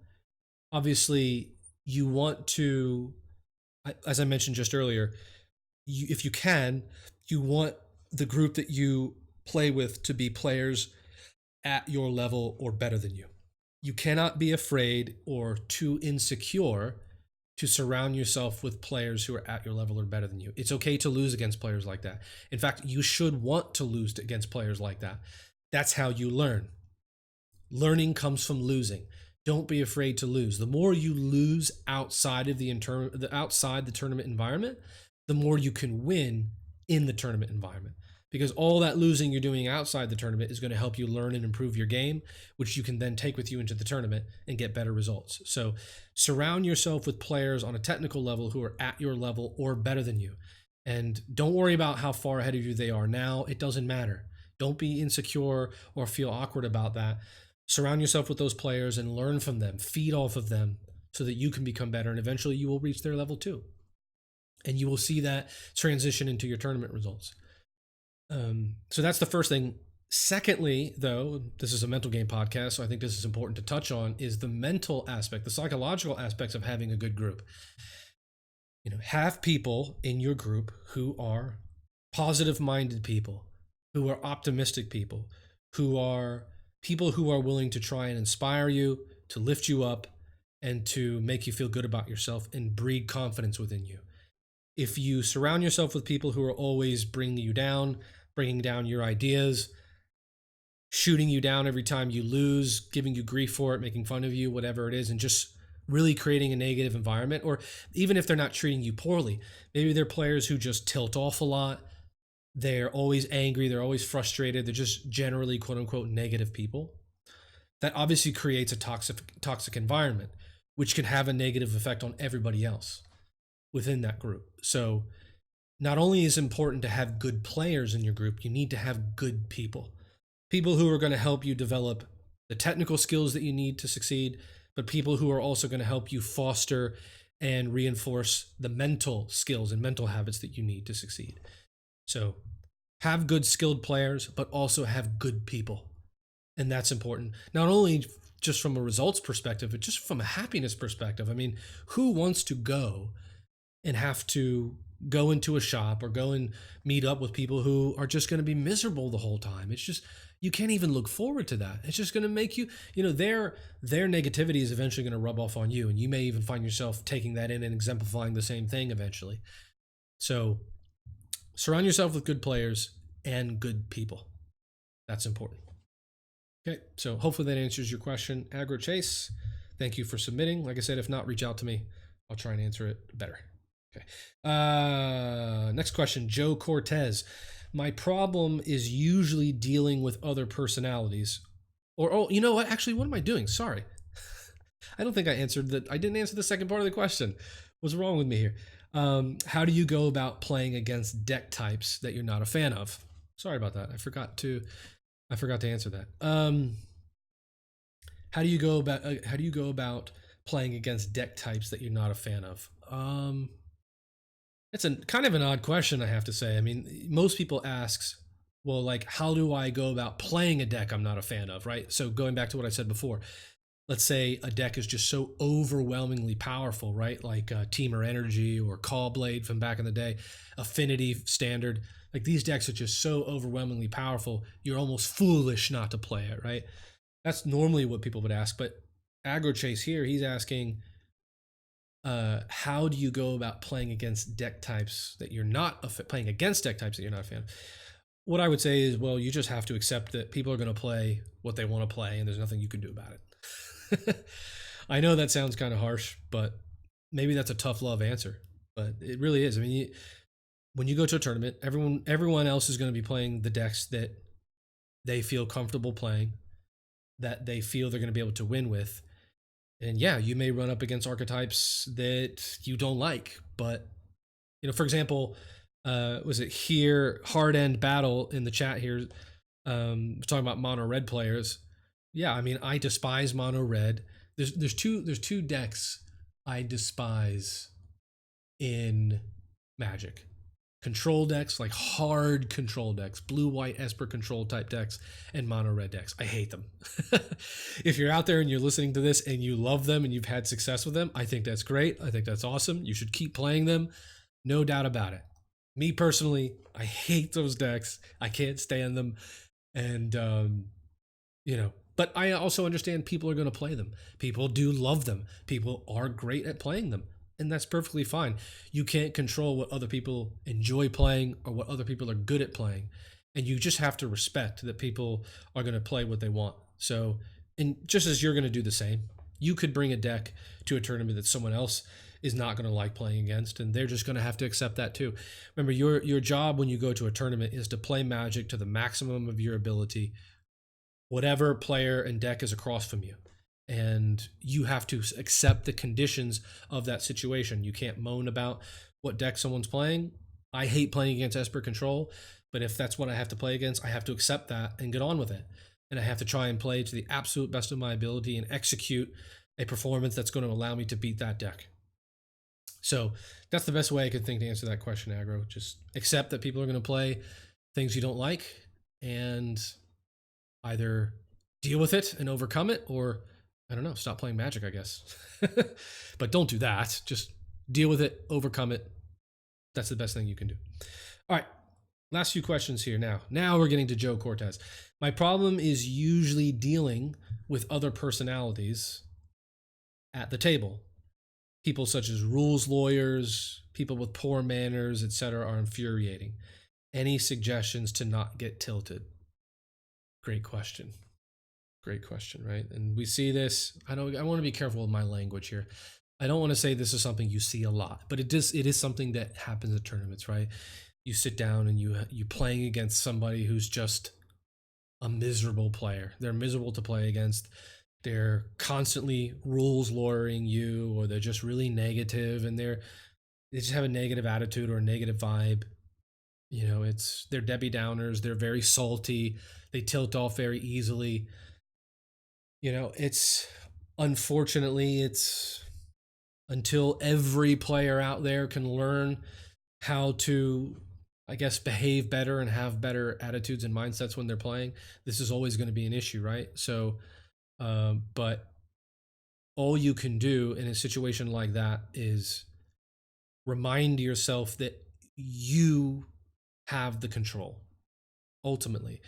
obviously you want to, as I mentioned just earlier, if you can, you want the group that you play with to be players at your level or better than you. You cannot be afraid or too insecure to surround yourself with players who are at your level or better than you. It's okay to lose against players like that. In fact, you should want to lose against players like that. That's how you learn. Learning comes from losing. Don't be afraid to lose. The more you lose outside of outside the tournament environment, the more you can win in the tournament environment. because all that losing you're doing outside the tournament is going to help you learn and improve your game, which you can then take with you into the tournament and get better results. So surround yourself with players on a technical level who are at your level or better than you. And don't worry about how far ahead of you they are now. It doesn't matter. Don't be insecure or feel awkward about that. Surround yourself with those players and learn from them, feed off of them so that you can become better, and eventually you will reach their level too. And you will see that transition into your tournament results. So that's the first thing. Secondly, though, this is a mental game podcast, so I think this is important to touch on, is the mental aspect, the psychological aspects of having a good group. Have people in your group who are positive-minded people, who are optimistic people, who are people who are willing to try and inspire you, to lift you up, and to make you feel good about yourself and breed confidence within you. If you surround yourself with people who are always bringing you down, bringing down your ideas, shooting you down every time you lose, giving you grief for it, making fun of you, whatever it is, and just really creating a negative environment, or even if they're not treating you poorly, maybe they're players who just tilt off a lot, they're always angry, they're always frustrated, they're just generally quote unquote negative people, that obviously creates a toxic environment, which can have a negative effect on everybody else within that group. So not only is it important to have good players in your group, you need to have good people who are going to help you develop the technical skills that you need to succeed, but people who are also going to help you foster and reinforce the mental skills and mental habits that you need to succeed. So have good skilled players, but also have good people. And that's important, not only just from a results perspective, but just from a happiness perspective. I mean, who wants to go and have to go into a shop or go and meet up with people who are just going to be miserable the whole time? It's just, you can't even look forward to that. It's just going to make you, their negativity is eventually going to rub off on you. And you may even find yourself taking that in and exemplifying the same thing eventually. So surround yourself with good players and good people. That's important. Okay, so hopefully that answers your question, Agro Chase. Thank you for submitting. Like I said, if not, reach out to me. I'll try and answer it better. Okay. Next question, Joe Cortez. My problem is usually dealing with other personalities. Or, you know what? Actually, what am I doing? Sorry. I don't think I answered that. I didn't answer the second part of the question. What's wrong with me here? How do you go about playing against deck types that you're not a fan of? Sorry about that. I forgot to answer that. How do you go about playing against deck types that you're not a fan of? It's a kind of an odd question, I have to say. I mean, most people ask, well, like, how do I go about playing a deck I'm not a fan of, right? So going back to what I said before, let's say a deck is just so overwhelmingly powerful, right? Like Teamer Energy or Callblade from back in the day, Affinity Standard. Like, these decks are just so overwhelmingly powerful, you're almost foolish not to play it, right? That's normally what people would ask. But Agro Chase here, he's asking, how do you go about playing against deck types that you're not playing against deck types that you're not a fan of? What I would say is, well, you just have to accept that people are going to play what they want to play, and there's nothing you can do about it. I know that sounds kind of harsh, but maybe that's a tough love answer, but it really is. I mean, when you go to a tournament, everyone else is going to be playing the decks that they feel comfortable playing, that they feel they're going to be able to win with. And yeah, you may run up against archetypes that you don't like, but for example, was it here Hard End Battle in the chat here? Talking about mono red players. Yeah, I mean, I despise mono red. There's two decks I despise in Magic. Control decks, like hard control decks, blue-white Esper control type decks, and mono-red decks. I hate them. If you're out there and you're listening to this and you love them and you've had success with them, I think that's great. I think that's awesome. You should keep playing them. No doubt about it. Me personally, I hate those decks. I can't stand them. And, but I also understand people are going to play them. People do love them. People are great at playing them. And that's perfectly fine. You can't control what other people enjoy playing or what other people are good at playing. And you just have to respect that people are going to play what they want. So, and just as you're going to do the same, You could bring a deck to a tournament that someone else is not going to like playing against, and they're just going to have to accept that too. Remember, your job when you go to a tournament is to play Magic to the maximum of your ability, whatever player and deck is across from you. And you have to accept the conditions of that situation. You can't moan about what deck someone's playing. I hate playing against Esper Control, but if that's what I have to play against, I have to accept that and get on with it. And I have to try and play to the absolute best of my ability and execute a performance that's going to allow me to beat that deck. So that's the best way I could think to answer that question, Aggro. Just accept that people are going to play things you don't like and either deal with it and overcome it, or I don't know, stop playing Magic, I guess. But don't do that. Just deal with it, overcome it. That's the best thing you can do. All right, last few questions here now. Now we're getting to Joe Cortez. My problem is usually dealing with other personalities at the table. People such as rules lawyers, people with poor manners, etc., are infuriating. Any suggestions to not get tilted? Great question. Great question, right? And we see this. I want to be careful with my language here. I don't want to say this is something you see a lot, but it is something that happens at tournaments, right? You sit down and you playing against somebody who's just a miserable player. They're miserable to play against. They're constantly rules lawyering you, or they're just really negative, and they just have a negative attitude or a negative vibe. You know, they're Debbie Downers. They're very salty. They tilt off very easily. You know, unfortunately, it's until every player out there can learn how to, I guess, behave better and have better attitudes and mindsets when they're playing, this is always going to be an issue, right? So, but all you can do in a situation like that is remind yourself that you have the control. Ultimately,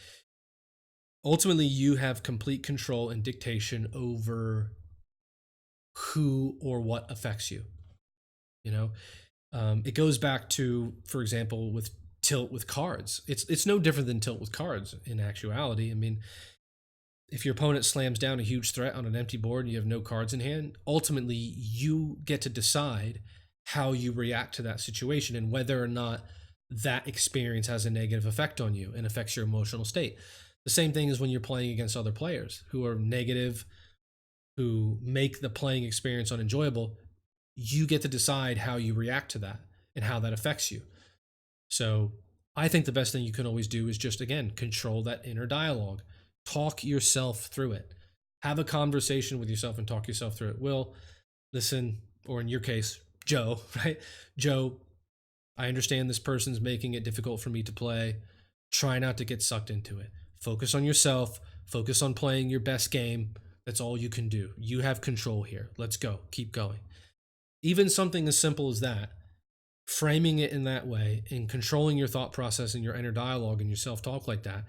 you have complete control and dictation over who or what affects you. You know, it goes back to, for example, with tilt with cards. It's no different than tilt with cards in actuality. I mean, if your opponent slams down a huge threat on an empty board and you have no cards in hand, ultimately you get to decide how you react to that situation and whether or not that experience has a negative effect on you and affects your emotional state. The same thing is when you're playing against other players who are negative, who make the playing experience unenjoyable. You get to decide how you react to that and how that affects you. So I think the best thing you can always do is just, again, control that inner dialogue. Talk yourself through it. Have a conversation with yourself and talk yourself through it. Will, listen, or in your case, Joe, right? Joe, I understand this person's making it difficult for me to play. Try not to get sucked into it. Focus on yourself. Focus on playing your best game. That's all you can do. You have control here. Let's go. Keep going. Even something as simple as that, framing it in that way and controlling your thought process and your inner dialogue and your self-talk like that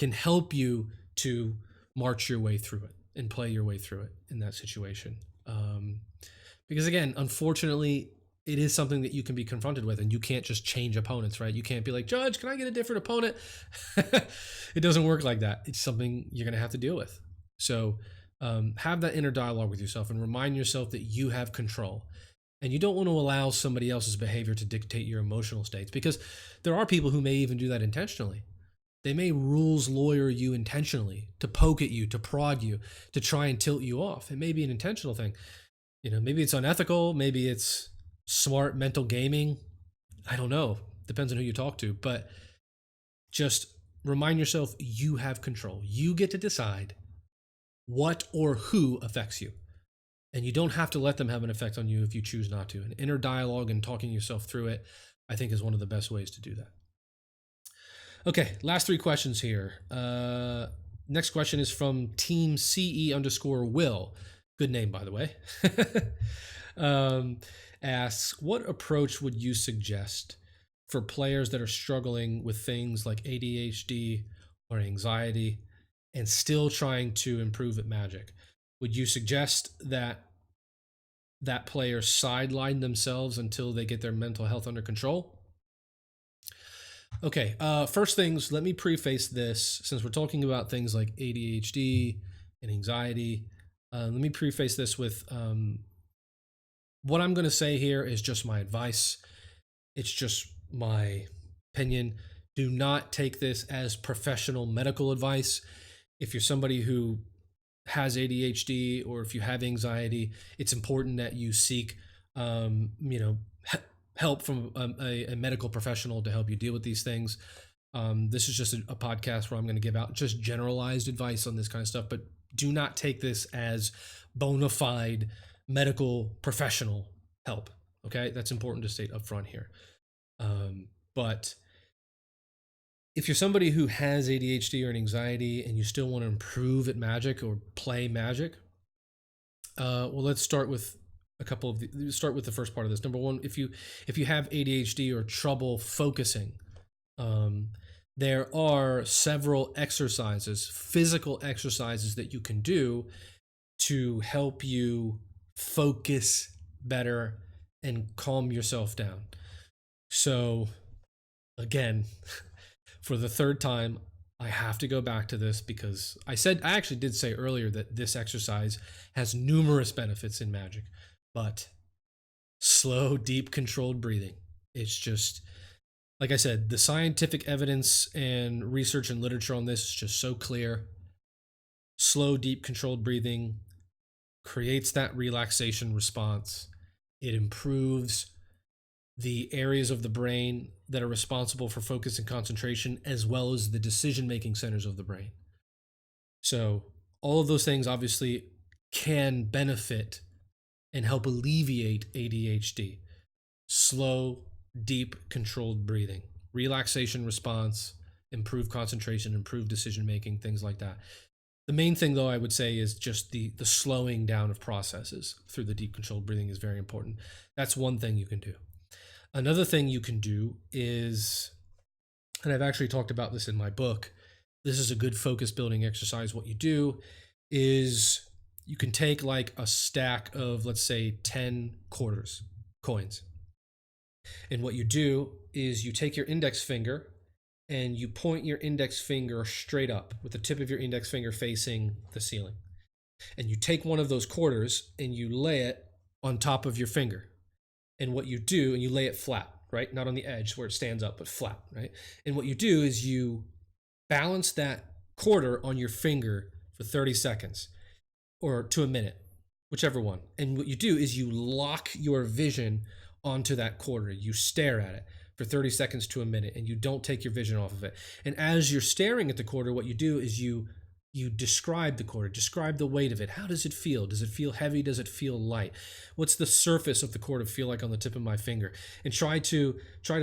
can help you to march your way through it and play your way through it in that situation. Because again, unfortunately, it is something that you can be confronted with, and you can't just change opponents, right? You can't be like, Judge, can I get a different opponent? It doesn't work like that. It's something you're going to have to deal with. So have that inner dialogue with yourself and remind yourself that you have control. And you don't want to allow somebody else's behavior to dictate your emotional states, because there are people who may even do that intentionally. They may rules lawyer you intentionally to poke at you, to prod you, to try and tilt you off. It may be an intentional thing. You know, maybe it's unethical. Maybe it's smart mental gaming. I don't know. Depends on who you talk to. But just remind yourself you have control. You get to decide what or who affects you. And you don't have to let them have an effect on you if you choose not to. An inner dialogue and talking yourself through it, I think, is one of the best ways to do that. Okay, last three questions here. Next question is from Team CE_Will. Good name, by the way. Asks, what approach would you suggest for players that are struggling with things like ADHD or anxiety and still trying to improve at Magic? Would you suggest that player sideline themselves until they get their mental health under control? Okay, first things, let me preface this, since we're talking about things like ADHD and anxiety. Let me preface this with what I'm going to say here is just my advice. It's just my opinion. Do not take this as professional medical advice. If you're somebody who has ADHD or if you have anxiety, it's important that you seek, help from a medical professional to help you deal with these things. This is just a podcast where I'm going to give out just generalized advice on this kind of stuff, but do not take this as bona fide medical professional help. Okay, that's important to state up front here. But if you're somebody who has ADHD or an anxiety and you still want to improve at magic or play magic, well, let's start with start with the first part of this. Number one, if you have ADHD or trouble focusing, there are several exercises, physical exercises that you can do to help you focus better and calm yourself down. So, again, for the third time, I have to go back to this because I actually did say earlier that this exercise has numerous benefits in magic, but slow, deep, controlled breathing. It's just, like I said, the scientific evidence and research and literature on this is just so clear. Slow, deep, controlled breathing creates that relaxation response. It improves the areas of the brain that are responsible for focus and concentration, as well as the decision-making centers of the brain. So all of those things obviously can benefit and help alleviate ADHD. Slow, deep, controlled breathing, relaxation response, improved concentration, improved decision-making, things like that. The main thing, though, I would say is just the slowing down of processes through the deep controlled breathing is very important. That's one thing you can do. Another thing you can do is, and I've actually talked about this in my book, this is a good focus building exercise. What you do is you can take like a stack of, let's say, 10 coins. And what you do is you take your index finger and you point your index finger straight up with the tip of your index finger facing the ceiling. And you take one of those quarters and you lay it on top of your finger. And what you do, and you lay it flat, right? Not on the edge where it stands up, but flat, right? And what you do is you balance that quarter on your finger for 30 seconds or to a minute, whichever one. And what you do is you lock your vision onto that quarter. You stare at it for 30 seconds to a minute, and you don't take your vision off of it. And as you're staring at the quarter, what you do is you describe the quarter, describe the weight of it. How does it feel? Does it feel heavy? Does it feel light? What's the surface of the quarter feel like on the tip of my finger? And try to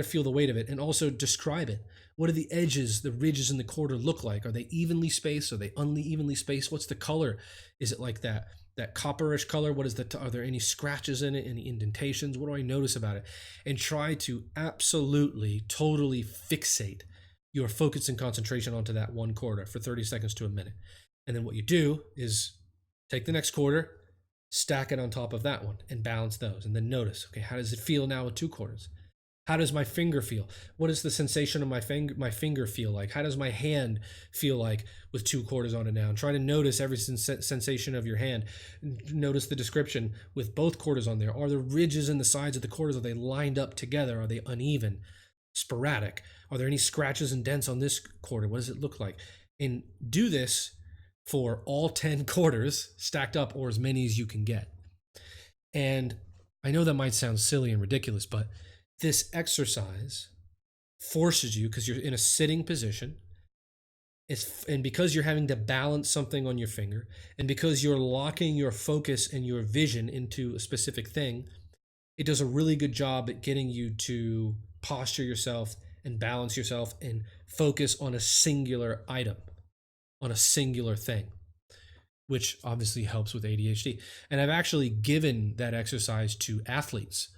feel the weight of it, and also describe it. What do the edges, the ridges in the quarter look like? Are they evenly spaced? Are they unevenly spaced? What's the color? Is it like that copperish color? What is are there any scratches in it? Any indentations? What do I notice about it? And try to absolutely, totally fixate your focus and concentration onto that one quarter for 30 seconds to a minute. And then what you do is take the next quarter, stack it on top of that one, and balance those. And then notice, okay, how does it feel now with 2 quarters? How does my finger feel? What is the sensation of my finger feel like? How does my hand feel like with 2 quarters on it now? And try to notice every sensation of your hand. Notice the description with both quarters on there. Are the ridges in the sides of the quarters, are they lined up together? Are they uneven? Sporadic? Are there any scratches and dents on this quarter? What does it look like? And do this for all 10 quarters stacked up, or as many as you can get. And I know that might sound silly and ridiculous, but this exercise forces you, because you're in a sitting position, and because you're having to balance something on your finger, and because you're locking your focus and your vision into a specific thing, it does a really good job at getting you to posture yourself and balance yourself and focus on a singular item, on a singular thing, which obviously helps with ADHD. And I've actually given that exercise to athletes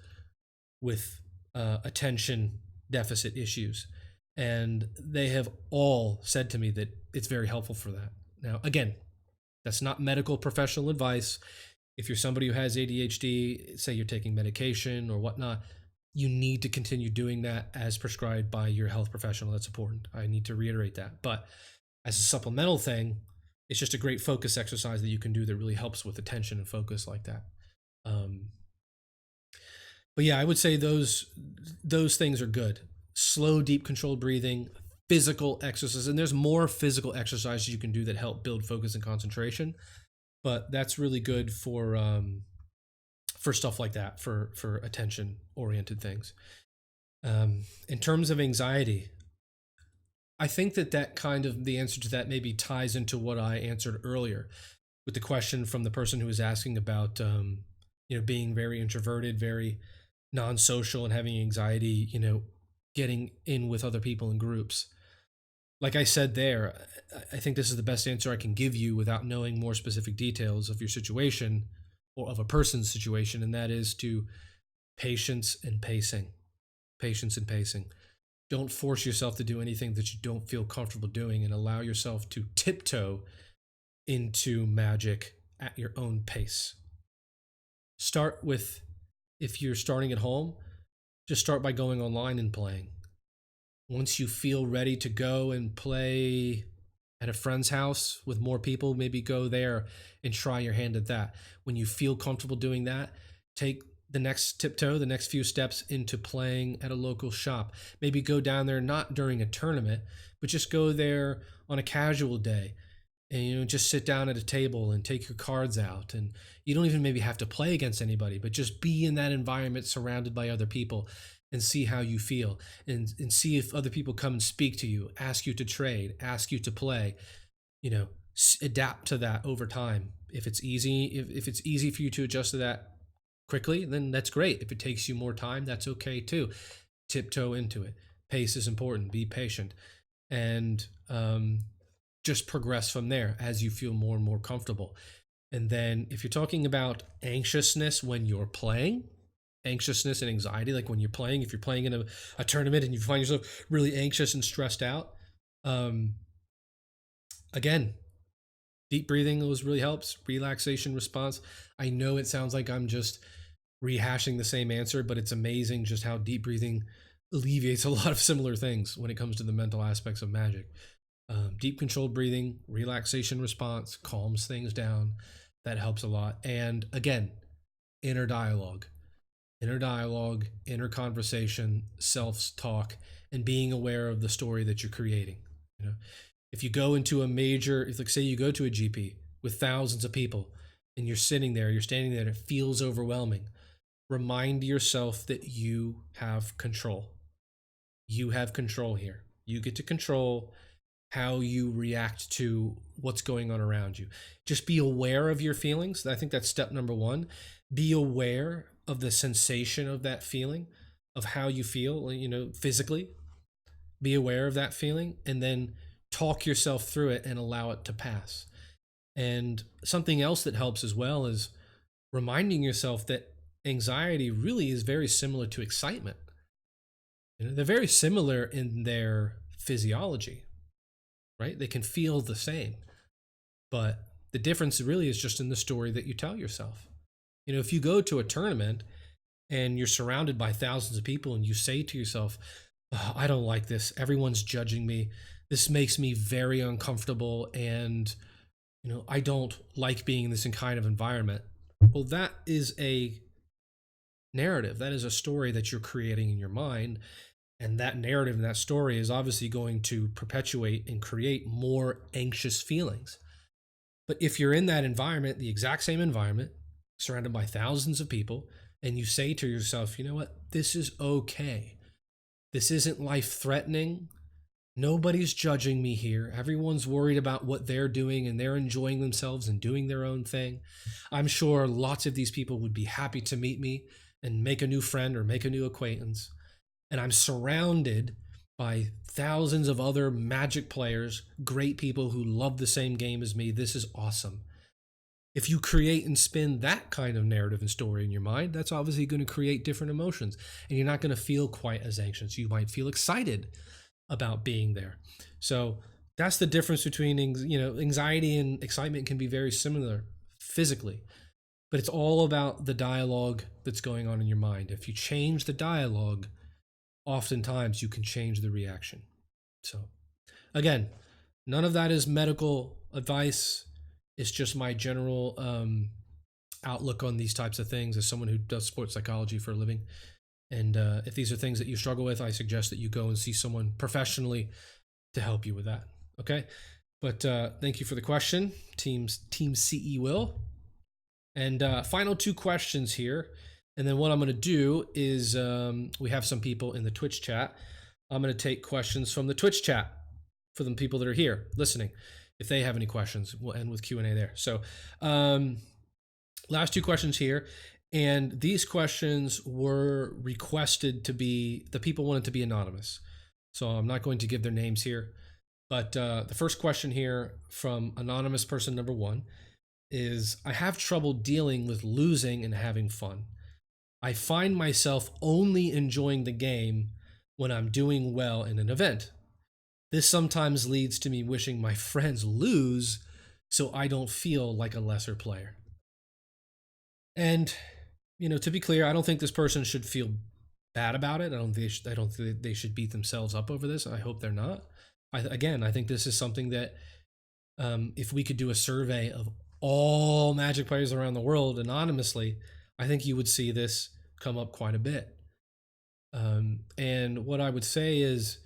with attention deficit issues, and they have all said to me that it's very helpful for that. Now, again, that's not medical professional advice. If you're somebody who has ADHD, say you're taking medication or whatnot, you need to continue doing that as prescribed by your health professional. That's important. I need to reiterate that. But as a supplemental thing, it's just a great focus exercise that you can do that really helps with attention and focus like that. Um, but yeah, I would say those things are good. Slow, deep, controlled breathing, physical exercise, and there's more physical exercises you can do that help build focus and concentration. But that's really good for stuff like that, for attention oriented things. In terms of anxiety, I think that kind of the answer to that maybe ties into what I answered earlier with the question from the person who was asking about being very introverted, very non-social, and having anxiety, getting in with other people in groups. Like I said there, I think this is the best answer I can give you without knowing more specific details of your situation or of a person's situation, and that is to patience and pacing. Patience and pacing. Don't force yourself to do anything that you don't feel comfortable doing, and allow yourself to tiptoe into magic at your own pace. Start with, if you're starting at home, just start by going online and playing. Once you feel ready to go and play at a friend's house with more people, maybe go there and try your hand at that. When you feel comfortable doing that, take the next few steps into playing at a local shop. Maybe go down there not during a tournament, but just go there on a casual day and just sit down at a table and take your cards out, and you don't even maybe have to play against anybody, but just be in that environment surrounded by other people and see how you feel, and see if other people come and speak to you, ask you to trade, ask you to play, adapt to that over time. If it's easy, if it's easy for you to adjust to that quickly, then that's great. If it takes you more time, that's okay too. Tiptoe into it. Pace is important. Be patient, and just progress from there as you feel more and more comfortable. And then if you're talking about anxiousness when you're playing, anxiousness and anxiety, like when you're playing, if you're playing in a tournament and you find yourself really anxious and stressed out, again, deep breathing always really helps. Relaxation response. I know it sounds like I'm just rehashing the same answer, but it's amazing just how deep breathing alleviates a lot of similar things when it comes to the mental aspects of magic. Deep controlled breathing, relaxation response calms things down. That helps a lot. And again, inner dialogue, inner conversation, self-talk, and being aware of the story that you're creating. If you go into if like say you go to a GP with thousands of people and you're standing there, and it feels overwhelming, remind yourself that you have control. You have control here. You get to control how you react to what's going on around you. Just be aware of your feelings. I think that's step number one. Be aware of the sensation of that feeling, of how you feel, physically. Be aware of that feeling, and then talk yourself through it and allow it to pass. And something else that helps as well is reminding yourself that anxiety really is very similar to excitement. They're very similar in their physiology, right? They can feel the same, but the difference really is just in the story that you tell yourself. If you go to a tournament and you're surrounded by thousands of people and you say to yourself, oh, I don't like this. Everyone's judging me. This makes me very uncomfortable. And, I don't like being in this kind of environment. Well, that is a narrative. That is a story that you're creating in your mind. And that narrative and that story is obviously going to perpetuate and create more anxious feelings. But if you're in that environment, the exact same environment, surrounded by thousands of people, and you say to yourself, you know what, this is okay. This isn't life threatening. Nobody's judging me here. Everyone's worried about what they're doing and they're enjoying themselves and doing their own thing. I'm sure lots of these people would be happy to meet me and make a new friend or make a new acquaintance. And I'm surrounded by thousands of other Magic players, great people who love the same game as me. This is awesome. If you create and spin that kind of narrative and story in your mind, that's obviously going to create different emotions, and you're not going to feel quite as anxious. You might feel excited about being there. So that's the difference between, anxiety and excitement can be very similar physically, but it's all about the dialogue that's going on in your mind. If you change the dialogue, oftentimes you can change the reaction. So again, None of that is medical advice. It's just my general outlook on these types of things as someone who does sports psychology for a living. And if these are things that you struggle with, I suggest that you go and see someone professionally to help you with that. Okay. But thank you for the question, Team CE Will. And final two questions here. And then what I'm going to do is we have some people in the Twitch chat. I'm going to take questions from the Twitch chat for the people that are here listening. If they have any questions, we'll end with Q&A there. So last two questions here. And these questions were requested to be, the people wanted to be anonymous. So I'm not going to give their names here. But the first question here from anonymous person number one is, I have trouble dealing with losing and having fun. I find myself only enjoying the game when I'm doing well in an event. This sometimes leads to me wishing my friends lose so I don't feel like a lesser player. And, you know, to be clear, I don't think this person should feel bad about it. I don't think they should beat themselves up over this. I hope they're not. I think this is something that if we could do a survey of all Magic players around the world anonymously, I think you would see this come up quite a bit. And what I would say is,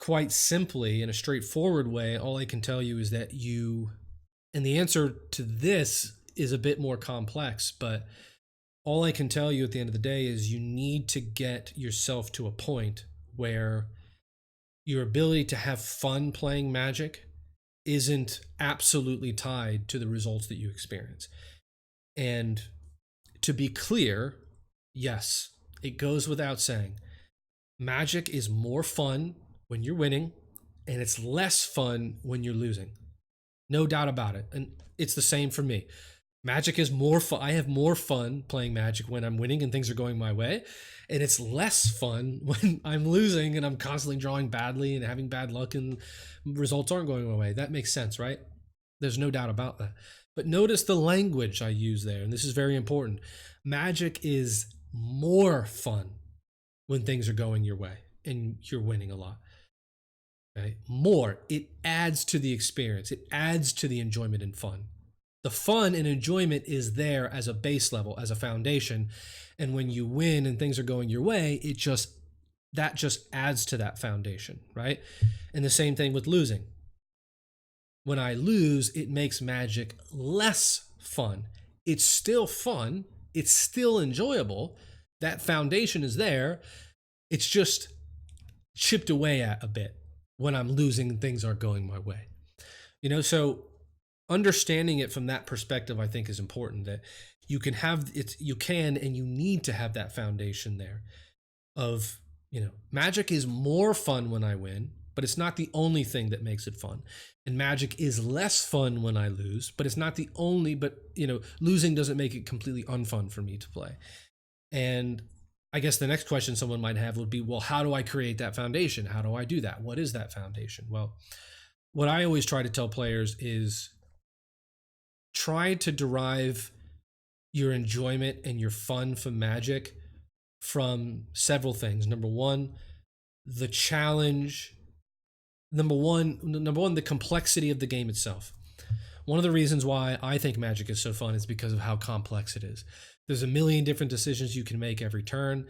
quite simply, in a straightforward way, all I can tell you is that and the answer to this is a bit more complex, but all I can tell you at the end of the day is you need to get yourself to a point where your ability to have fun playing Magic isn't absolutely tied to the results that you experience. And to be clear, yes, it goes without saying, Magic is more fun when you're winning, and it's less fun when you're losing. No doubt about it. And it's the same for me. Magic is more fun. I have more fun playing Magic when I'm winning and things are going my way. And it's less fun when I'm losing and I'm constantly drawing badly and having bad luck and results aren't going my way. That makes sense, right? There's no doubt about that. But notice the language I use there, and this is very important. Magic is more fun when things are going your way and you're winning a lot. Okay? More. It adds to the experience. It adds to the enjoyment and fun. The fun and enjoyment is there as a base level, as a foundation. And when you win and things are going your way, that just adds to that foundation, right? And the same thing with losing. When I lose, it makes Magic less fun. It's still fun. It's still enjoyable. That foundation is there. It's just chipped away at a bit when I'm losing and things aren't going my way. You know, so understanding it from that perspective, I think, is important, that you can and you need to have that foundation there of, you know, Magic is more fun when I win, but it's not the only thing that makes it fun. And Magic is less fun when I lose, but it's not the only, but, you know, losing doesn't make it completely unfun for me to play. And I guess the next question someone might have would be, well, how do I create that foundation? How do I do that? What is that foundation? Well, what I always try to tell players is try to derive your enjoyment and your fun from Magic from several things. Number one, the challenge. Number one, the complexity of the game itself. One of the reasons why I think Magic is so fun is because of how complex it is. There's a million different decisions you can make every turn.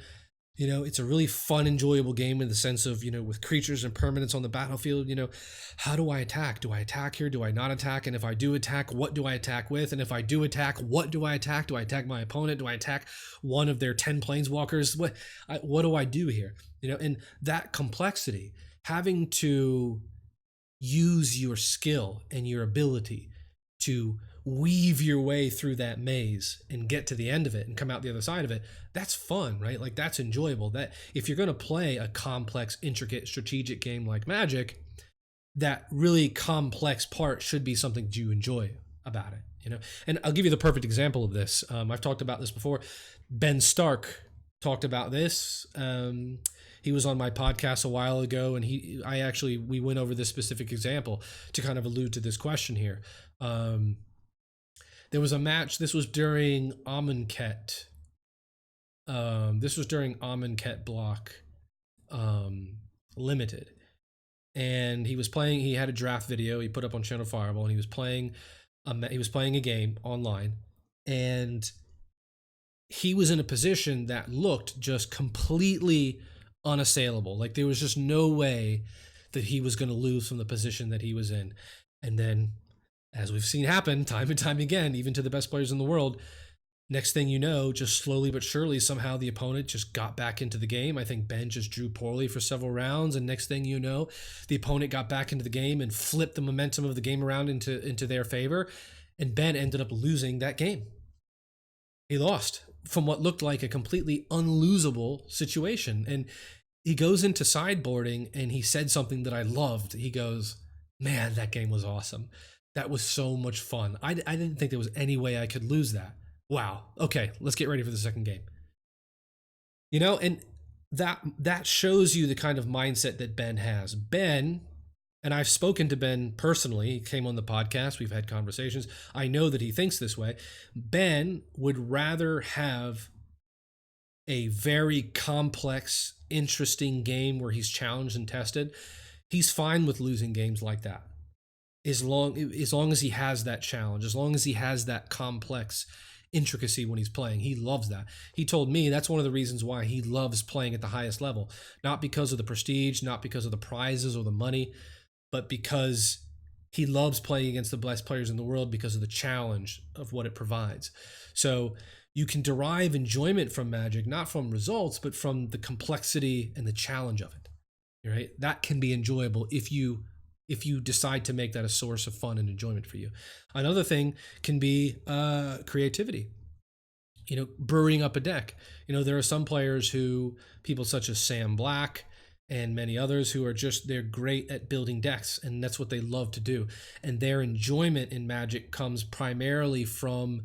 You know, it's a really fun, enjoyable game in the sense of, you know, with creatures and permanents on the battlefield, you know, how do I attack? Do I attack here? Do I not attack? And if I do attack, what do I attack with? And if I do attack, what do I attack? Do I attack my opponent? Do I attack one of their 10 planeswalkers? What do I do here? You know, and that complexity, having to use your skill and your ability to weave your way through that maze and get to the end of it and come out the other side of it, that's fun, right? Like, that's enjoyable. That if you're going to play a complex, intricate, strategic game like Magic, that really complex part should be something you enjoy about it, you know? And I'll give you the perfect example of this. I've talked about this before. Ben Stark talked about this. He was on my podcast a while ago, and we went over this specific example to kind of allude to this question here. There was a match. This was during Amonkhet. This was during Amonkhet block limited. and he was playing. He had a draft video he put up on Channel Fireball, and he was playing a game online, and he was in a position that looked just completely unassailable. Like there was just no way that he was going to lose from the position that he was in. And then, as we've seen happen time and time again, even to the best players in the world, next thing you know, just slowly but surely, somehow the opponent just got back into the game. I think Ben just drew poorly for several rounds, and next thing you know, the opponent got back into the game and flipped the momentum of the game around into their favor, and Ben ended up losing that game. He lost from what looked like a completely unlosable situation. And he goes into sideboarding and he said something that I loved. He goes, "Man, that game was awesome. That was so much fun. I didn't think there was any way I could lose that. Wow. Okay, let's get ready for the second game." And that shows you the kind of mindset that Ben has. Ben, and I've spoken to Ben personally. He came on the podcast. We've had conversations. I know that he thinks this way. Ben would rather have a very complex, interesting game where he's challenged and tested. He's fine with losing games like that. As long as he has that challenge, as long as he has that complex intricacy when he's playing. He loves that. He told me that's one of the reasons why he loves playing at the highest level. Not because of the prestige, not because of the prizes or the money, but because he loves playing against the best players in the world because of the challenge of what it provides. So you can derive enjoyment from Magic, not from results, but from the complexity and the challenge of it. Right? That can be enjoyable if you decide to make that a source of fun and enjoyment for you. Another thing can be creativity. Brewing up a deck. There are some players people such as Sam Black and many others who are they're great at building decks, and that's what they love to do. And their enjoyment in Magic comes primarily from,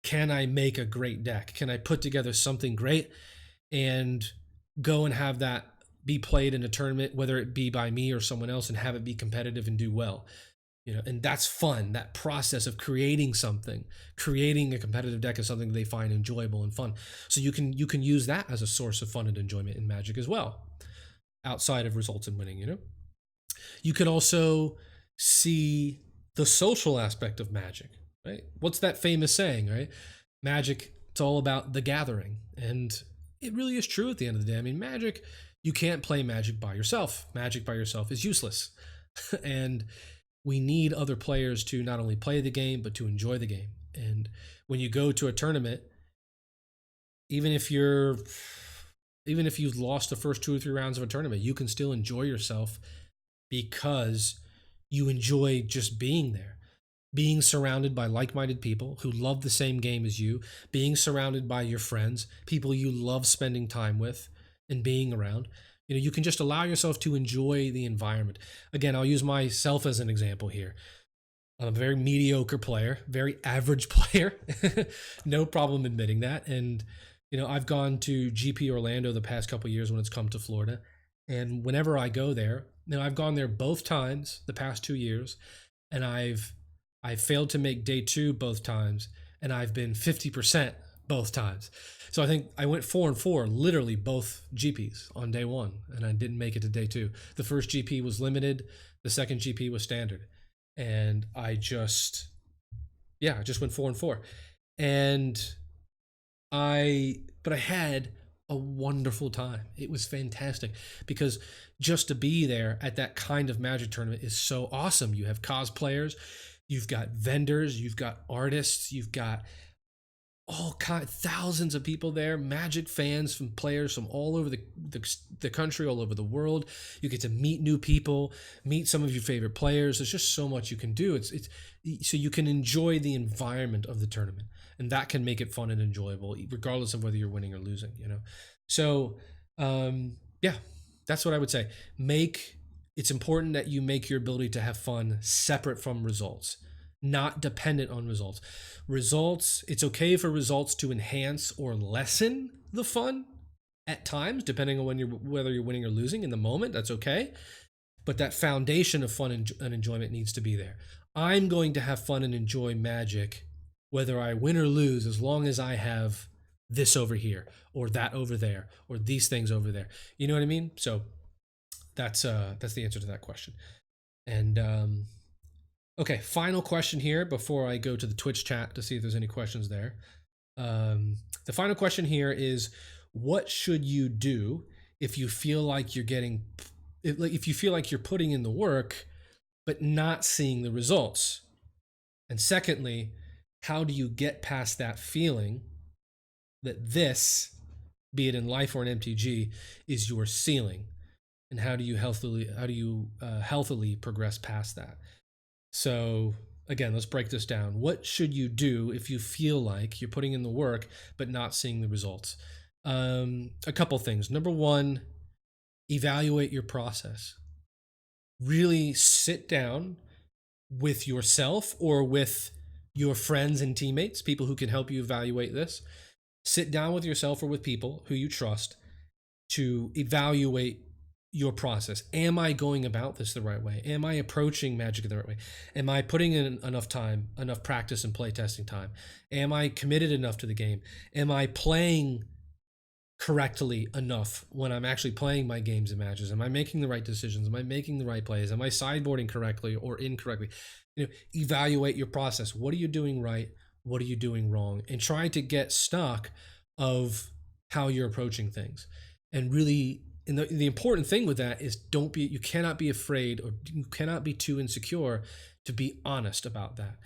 can I make a great deck? Can I put together something great and go and have that be played in a tournament, whether it be by me or someone else, and have it be competitive and do well? And that's fun. That process of creating a competitive deck is something they find enjoyable and fun. So you can use that as a source of fun and enjoyment in Magic as well, outside of results and winning. You can also see the social aspect of Magic, right? What's that famous saying, right? Magic, it's all about the gathering. And it really is true at the end of the day. I mean, Magic, you can't play Magic by yourself. Magic by yourself is useless. And we need other players to not only play the game, but to enjoy the game. And when you go to a tournament, even if you've lost the first 2 or 3 rounds of a tournament, you can still enjoy yourself because you enjoy just being there, being surrounded by like-minded people who love the same game as you, being surrounded by your friends, people you love spending time with and being around. You can just allow yourself to enjoy the environment. Again, I'll use myself as an example here. I'm a very mediocre player, very average player. No problem admitting that. And I've gone to GP Orlando the past couple of years when it's come to Florida. And whenever I go there, I've gone there both times the past 2 years, and I've failed to make day 2 both times, and I've been 50% both times. So I think I went 4-4, literally both GPs on day 1, and I didn't make it to day 2. The first GP was limited, the second GP was standard, and I just went 4-4, but I had a wonderful time. It was fantastic because just to be there at that kind of Magic tournament is so awesome. You have cosplayers, you've got vendors, you've got artists, you've got thousands of people there, Magic fans, from players from all over the country, all over the world. You get to meet new people, meet some of your favorite players. There's just so much you can do. It's so you can enjoy the environment of the tournament, and that can make it fun and enjoyable, regardless of whether you're winning or losing. So that's what I would say. It's important that you make your ability to have fun separate from results, not dependent on results. It's okay for results to enhance or lessen the fun at times, depending on whether you're winning or losing in the moment. That's okay. But that foundation of fun and enjoyment needs to be there. I'm going to have fun and enjoy Magic whether I win or lose, as long as I have this over here or that over there or these things over there. You know what I mean? So That's the answer to that question. And okay, final question here before I go to the Twitch chat to see if there's any questions there. The final question here is, what should you do if you feel like if you feel like you're putting in the work but not seeing the results? And secondly, how do you get past that feeling that this, be it in life or in MTG, is your ceiling? And how do you healthily progress past that? So again, let's break this down. What should you do if you feel like you're putting in the work but not seeing the results? A couple things. Number one, evaluate your process. Really sit down with yourself or with your friends and teammates, people who can help you evaluate this. Sit down with yourself or with people who you trust to evaluate your process. Am I going about this the right way? Am I approaching Magic the right way? Am I putting in enough time, enough practice and play testing time? Am I committed enough to the game? Am I playing correctly enough when I'm actually playing my games and matches? Am I making the right decisions? Am I making the right plays? Am I sideboarding correctly or incorrectly? Evaluate your process. What are you doing right? What are you doing wrong? And try to get stock of how you're approaching things. And really, and the important thing with that is you cannot be afraid, or you cannot be too insecure to be honest about that.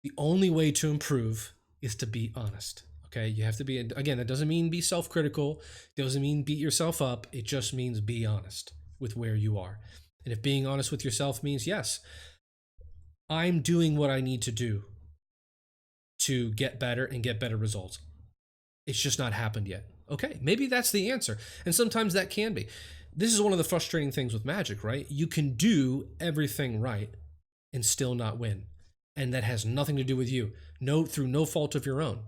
The only way to improve is to be honest. Okay, you have to be, again, that doesn't mean be self-critical, it doesn't mean beat yourself up, it just means be honest with where you are. And if being honest with yourself means, yes, I'm doing what I need to do to get better and get better results, it's just not happened yet. Okay, maybe that's the answer. And sometimes that can be. This is one of the frustrating things with Magic, right? You can do everything right and still not win. And that has nothing to do with you, through no fault of your own.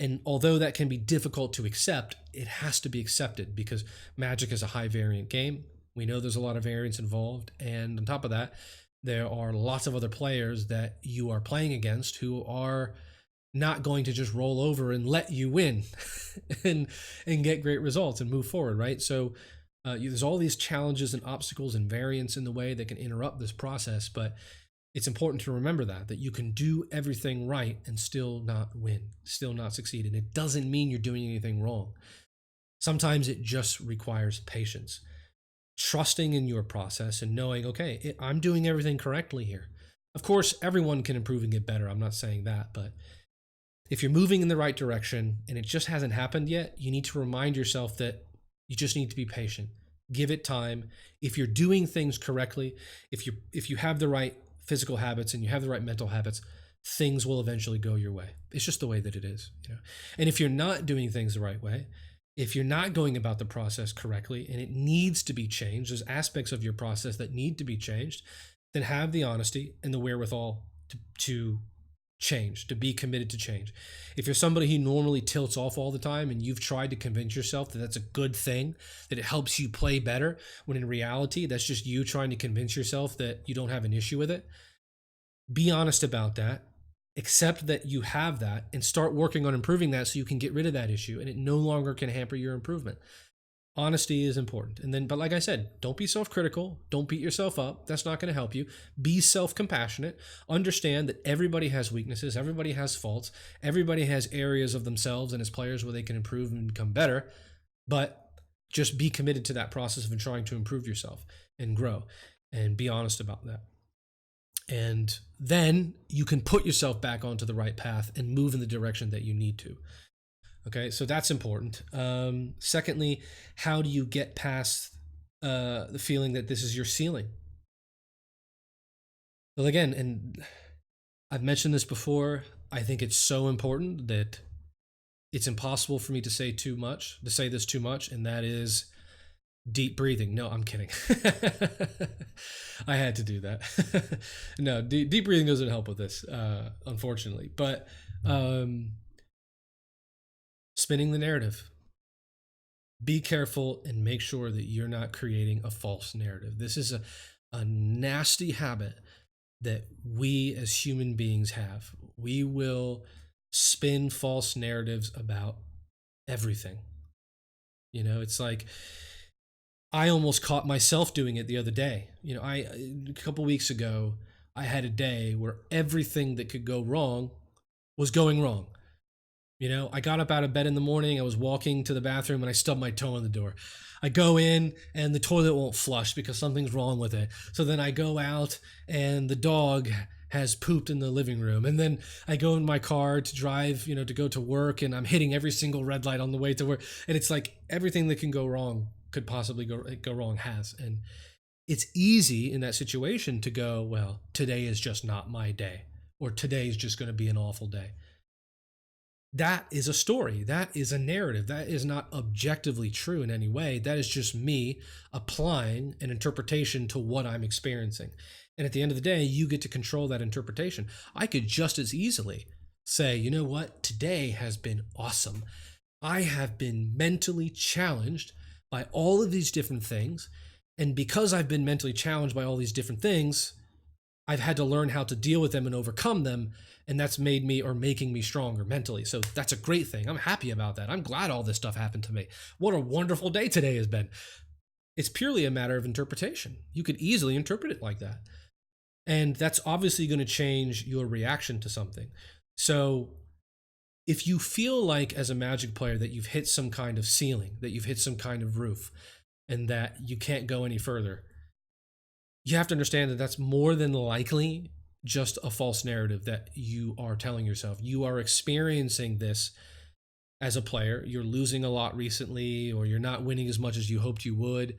And although that can be difficult to accept, it has to be accepted because Magic is a high variant game. We know there's a lot of variance involved. And on top of that, there are lots of other players that you are playing against who are not going to just roll over and let you win and get great results and move forward, right? So there's all these challenges and obstacles and variance in the way that can interrupt this process, but it's important to remember that you can do everything right and still not win, still not succeed. And it doesn't mean you're doing anything wrong. Sometimes it just requires patience, trusting in your process and knowing, okay, I'm doing everything correctly here. Of course, everyone can improve and get better. I'm not saying that, but if you're moving in the right direction and it just hasn't happened yet, you need to remind yourself that you just need to be patient. Give it time. If you're doing things correctly, if you have the right physical habits and you have the right mental habits, things will eventually go your way. It's just the way that it is. And if you're not doing things the right way, if you're not going about the process correctly and it needs to be changed, there's aspects of your process that need to be changed, then have the honesty and the wherewithal to change, to be committed to change. If you're somebody who normally tilts off all the time and you've tried to convince yourself that that's a good thing, that it helps you play better, when in reality that's just you trying to convince yourself that you don't have an issue with it, be honest about that, accept that you have that, and start working on improving that so you can get rid of that issue and it no longer can hamper your improvement. Honesty is important. But like I said, don't be self-critical. Don't beat yourself up. That's not going to help you. Be self-compassionate. Understand that everybody has weaknesses. Everybody has faults. Everybody has areas of themselves and as players where they can improve and become better. But just be committed to that process of trying to improve yourself and grow, and be honest about that. And then you can put yourself back onto the right path and move in the direction that you need to. Okay, so that's important. Secondly, how do you get past the feeling that this is your ceiling? Well, again, and I've mentioned this before, I think it's so important that it's impossible for me to say this too much, and that is deep breathing. No, I'm kidding. I had to do that. No, deep breathing doesn't help with this, unfortunately. But spinning the narrative. Be careful and make sure that you're not creating a false narrative. This is a nasty habit that we as human beings have. We will spin false narratives about everything. It's like I almost caught myself doing it the other day. A couple weeks ago, I had a day where everything that could go wrong was going wrong. I got up out of bed in the morning. I was walking to the bathroom and I stubbed my toe in the door. I go in and the toilet won't flush because something's wrong with it. So then I go out and the dog has pooped in the living room. And then I go in my car to drive, to go to work, and I'm hitting every single red light on the way to work. And it's like everything that can go wrong could possibly go wrong has. And it's easy in that situation to go, well, today is just not my day, or today is just going to be an awful day. That is a story. That is a narrative. That is not objectively true in any way. That is just me applying an interpretation to what I'm experiencing. And at the end of the day, you get to control that interpretation. I could just as easily say, you know what? Today has been awesome. I have been mentally challenged by all of these different things. And because I've been mentally challenged by all these different things, I've had to learn how to deal with them and overcome them. And that's made me, or making me, stronger mentally. So that's a great thing. I'm happy about that. I'm glad all this stuff happened to me. What a wonderful day today has been. It's purely a matter of interpretation. You could easily interpret it like that. And that's obviously going to change your reaction to something. So if you feel like as a Magic player that you've hit some kind of ceiling, that you've hit some kind of roof, and that you can't go any further, you have to understand that that's more than likely just a false narrative that you are telling yourself. You are experiencing this as a player. You're losing a lot recently, or you're not winning as much as you hoped you would.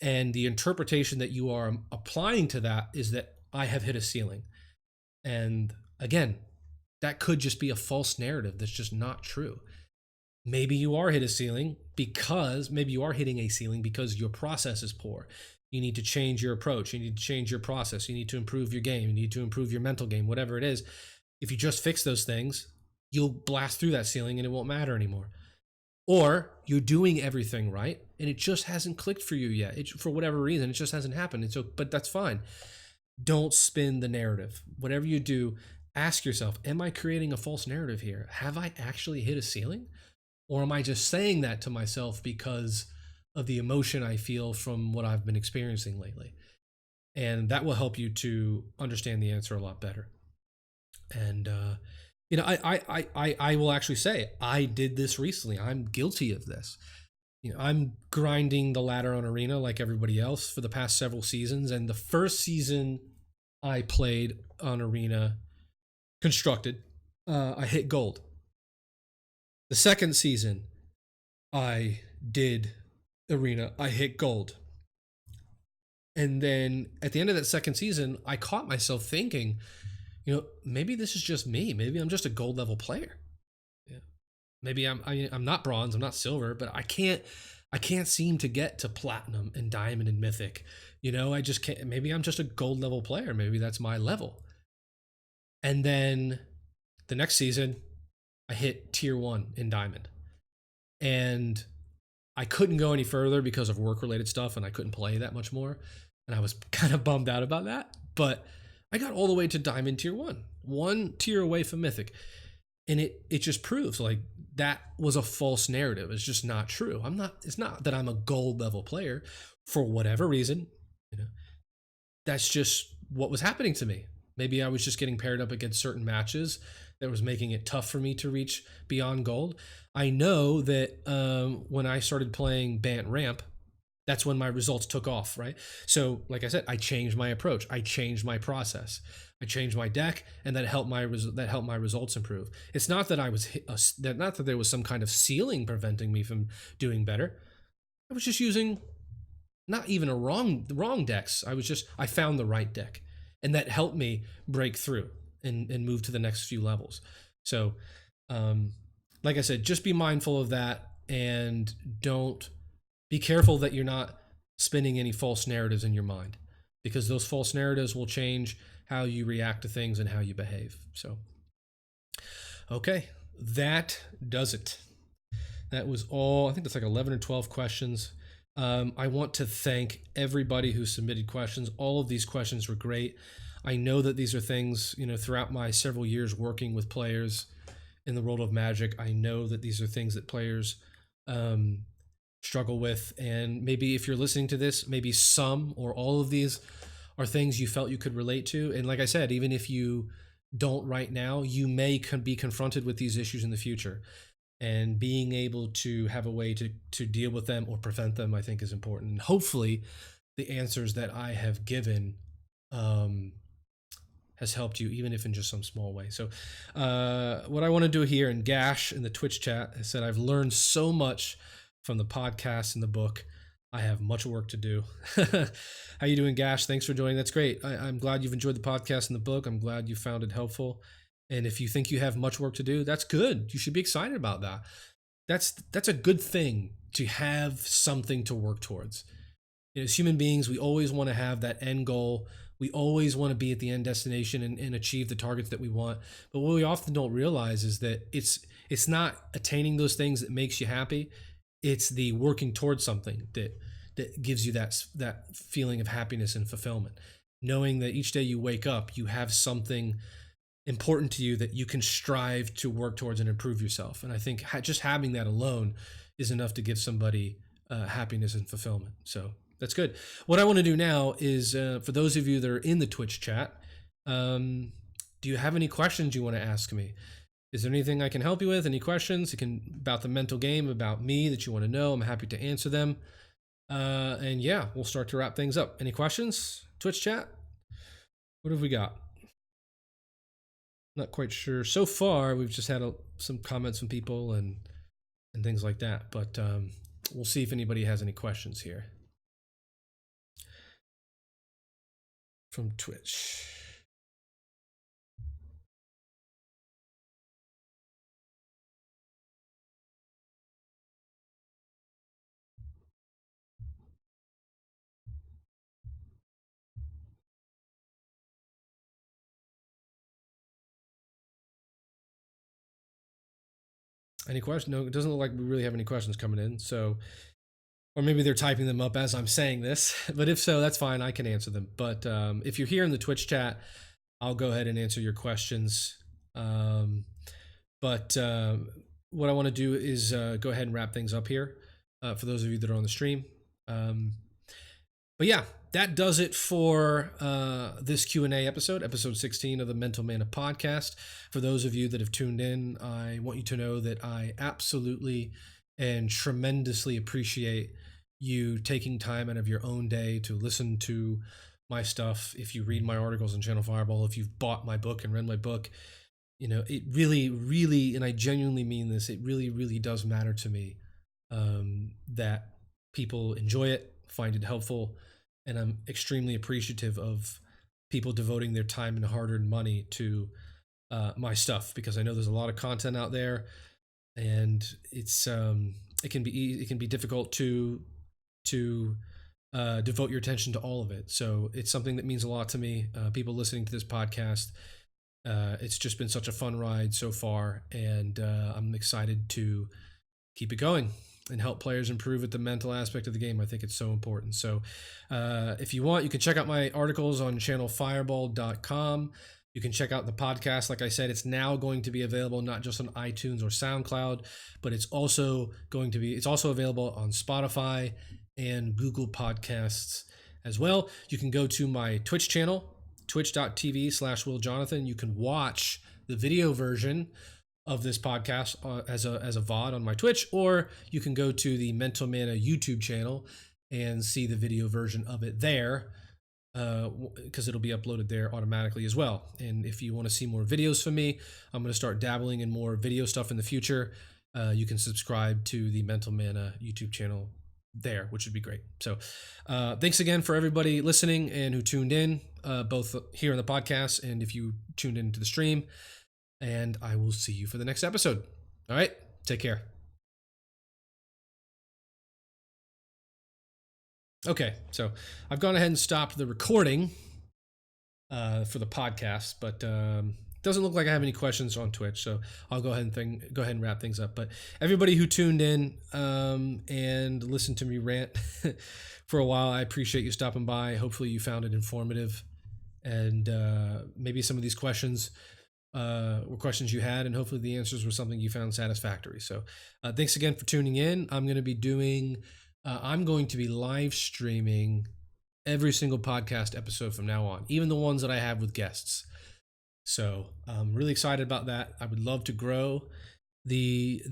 And the interpretation that you are applying to that is that I have hit a ceiling. And again, that could just be a false narrative that's just not true. Maybe you are hitting a ceiling because your process is poor. You need to change your approach. You need to change your process. You need to improve your game. You need to improve your mental game, whatever it is. If you just fix those things, you'll blast through that ceiling and it won't matter anymore. Or you're doing everything right and it just hasn't clicked for you yet. For whatever reason, it just hasn't happened. But that's fine. Don't spin the narrative. Whatever you do, ask yourself, am I creating a false narrative here? Have I actually hit a ceiling? Or am I just saying that to myself because of the emotion I feel from what I've been experiencing lately? And that will help you to understand the answer a lot better. And, I will actually say I did this recently. I'm guilty of this. I'm grinding the ladder on Arena like everybody else for the past several seasons. And the first season I played on Arena Constructed, I hit gold. The second season I did Arena, I hit gold. And then at the end of that second season, I caught myself thinking, maybe this is just me. Maybe I'm just a gold level player. Yeah. Maybe I'm not bronze, I'm not silver, but I can't seem to get to platinum and diamond and mythic. I just can't. Maybe I'm just a gold level player. Maybe that's my level. And then the next season, I hit tier 1 in diamond. And I couldn't go any further because of work related stuff, and I couldn't play that much more. And I was kind of bummed out about that. But I got all the way to diamond tier 1 tier away from mythic. And it just proves like that was a false narrative. It's just not true. It's not that I'm a gold level player for whatever reason. That's just what was happening to me. Maybe I was just getting paired up against certain matches that was making it tough for me to reach beyond gold. I know that when I started playing Bant Ramp, that's when my results took off, right? So, like I said, I changed my approach. I changed my process. I changed my deck, and that helped my results improve. It's not that not that there was some kind of ceiling preventing me from doing better. I was just using not even the wrong decks. I found the right deck, and that helped me break through and move to the next few levels. So, like I said, just be mindful of that, and be careful that you're not spinning any false narratives in your mind, because those false narratives will change how you react to things and how you behave. So, okay, that does it. That was all. I think that's like 11 or 12 questions. I want to thank everybody who submitted questions. All of these questions were great. I know that these are things, throughout my several years working with players in the world of Magic, I know that these are things that players struggle with. And maybe if you're listening to this, maybe some or all of these are things you felt you could relate to. And like I said, even if you don't right now, you may be confronted with these issues in the future. And being able to have a way to deal with them or prevent them, I think, is important. And hopefully the answers that I have given has helped you, even if in just some small way. So what I want to do here, and Gash in the Twitch chat has said, I've learned so much from the podcast and the book. I have much work to do. How you doing, Gash? Thanks for joining. That's great. I'm glad you've enjoyed the podcast and the book. I'm glad you found it helpful. And if you think you have much work to do, that's good. You should be excited about that. That's a good thing, to have something to work towards. As human beings, we always want to have that end goal. We always want to be at the end destination and achieve the targets that we want. But what we often don't realize is that it's not attaining those things that makes you happy. It's the working towards something that gives you that feeling of happiness and fulfillment. Knowing that each day you wake up, you have something important to you that you can strive to work towards and improve yourself. And I think just having that alone is enough to give somebody happiness and fulfillment. So that's good. What I want to do now is, for those of you that are in the Twitch chat, do you have any questions you want to ask me? Is there anything I can help you with? Any questions? About the mental game, about me that you want to know? I'm happy to answer them. And yeah, we'll start to wrap things up. Any questions? Twitch chat? What have we got? Not quite sure. So far, we've just had some comments from people and things like that. But we'll see if anybody has any questions here from Twitch. Any questions? No, it doesn't look like we really have any questions coming in. So, or maybe they're typing them up as I'm saying this. But if so, that's fine. I can answer them. But if you're here in the Twitch chat, I'll go ahead and answer your questions. But what I want to do is go ahead and wrap things up here for those of you that are on the stream. But yeah, that does it for this Q&A episode 16 of the Mental Mana podcast. For those of you that have tuned in, I want you to know that I absolutely and tremendously appreciate you taking time out of your own day to listen to my stuff. If you read my articles on Channel Fireball, if you've bought my book and read my book, it really, really, and I genuinely mean this, it really, really does matter to me that people enjoy it, find it helpful, and I'm extremely appreciative of people devoting their time and hard-earned money to my stuff, because I know there's a lot of content out there, and it can be difficult to devote your attention to all of it. So it's something that means a lot to me. People listening to this podcast, it's just been such a fun ride so far, and I'm excited to keep it going and help players improve at the mental aspect of the game. I think it's so important. So if you want, you can check out my articles on channelfireball.com. You can check out the podcast. Like I said, it's now going to be available not just on iTunes or SoundCloud, but it's also available on Spotify and Google Podcasts as well. You can go to my Twitch channel, twitch.tv/WillJonathan. You can watch the video version of this podcast as a VOD on my Twitch, or you can go to the Mental Mana YouTube channel and see the video version of it there, because it'll be uploaded there automatically as well. And if you want to see more videos from me, I'm going to start dabbling in more video stuff in the future. You can subscribe to the Mental Mana YouTube channel there, which would be great. So thanks again for everybody listening and who tuned in, both here on the podcast and if you tuned into the stream. And I will see you for the next episode. All right, take care. Okay, so I've gone ahead and stopped the recording for the podcast, but doesn't look like I have any questions on Twitch, so I'll go ahead and wrap things up. But everybody who tuned in and listened to me rant for a while, I appreciate you stopping by. Hopefully you found it informative, and maybe some of these questions questions you had, and hopefully the answers were something you found satisfactory. So thanks again for tuning in. I'm going to be live streaming every single podcast episode from now on, even the ones that I have with guests. So I'm really excited about that. I would love to grow the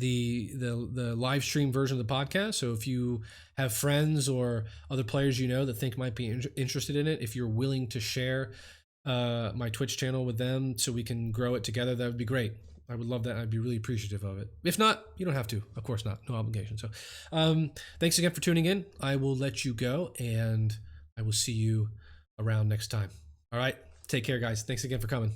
live stream version of the podcast. So if you have friends or other players that think might be interested in it, if you're willing to share my Twitch channel with them so we can grow it together, that would be great. I would love that. I'd be really appreciative of it. If not, you don't have to. Of course not. No obligation. So thanks again for tuning in. I will let you go, and I will see you around next time. All right. Take care, guys. Thanks again for coming.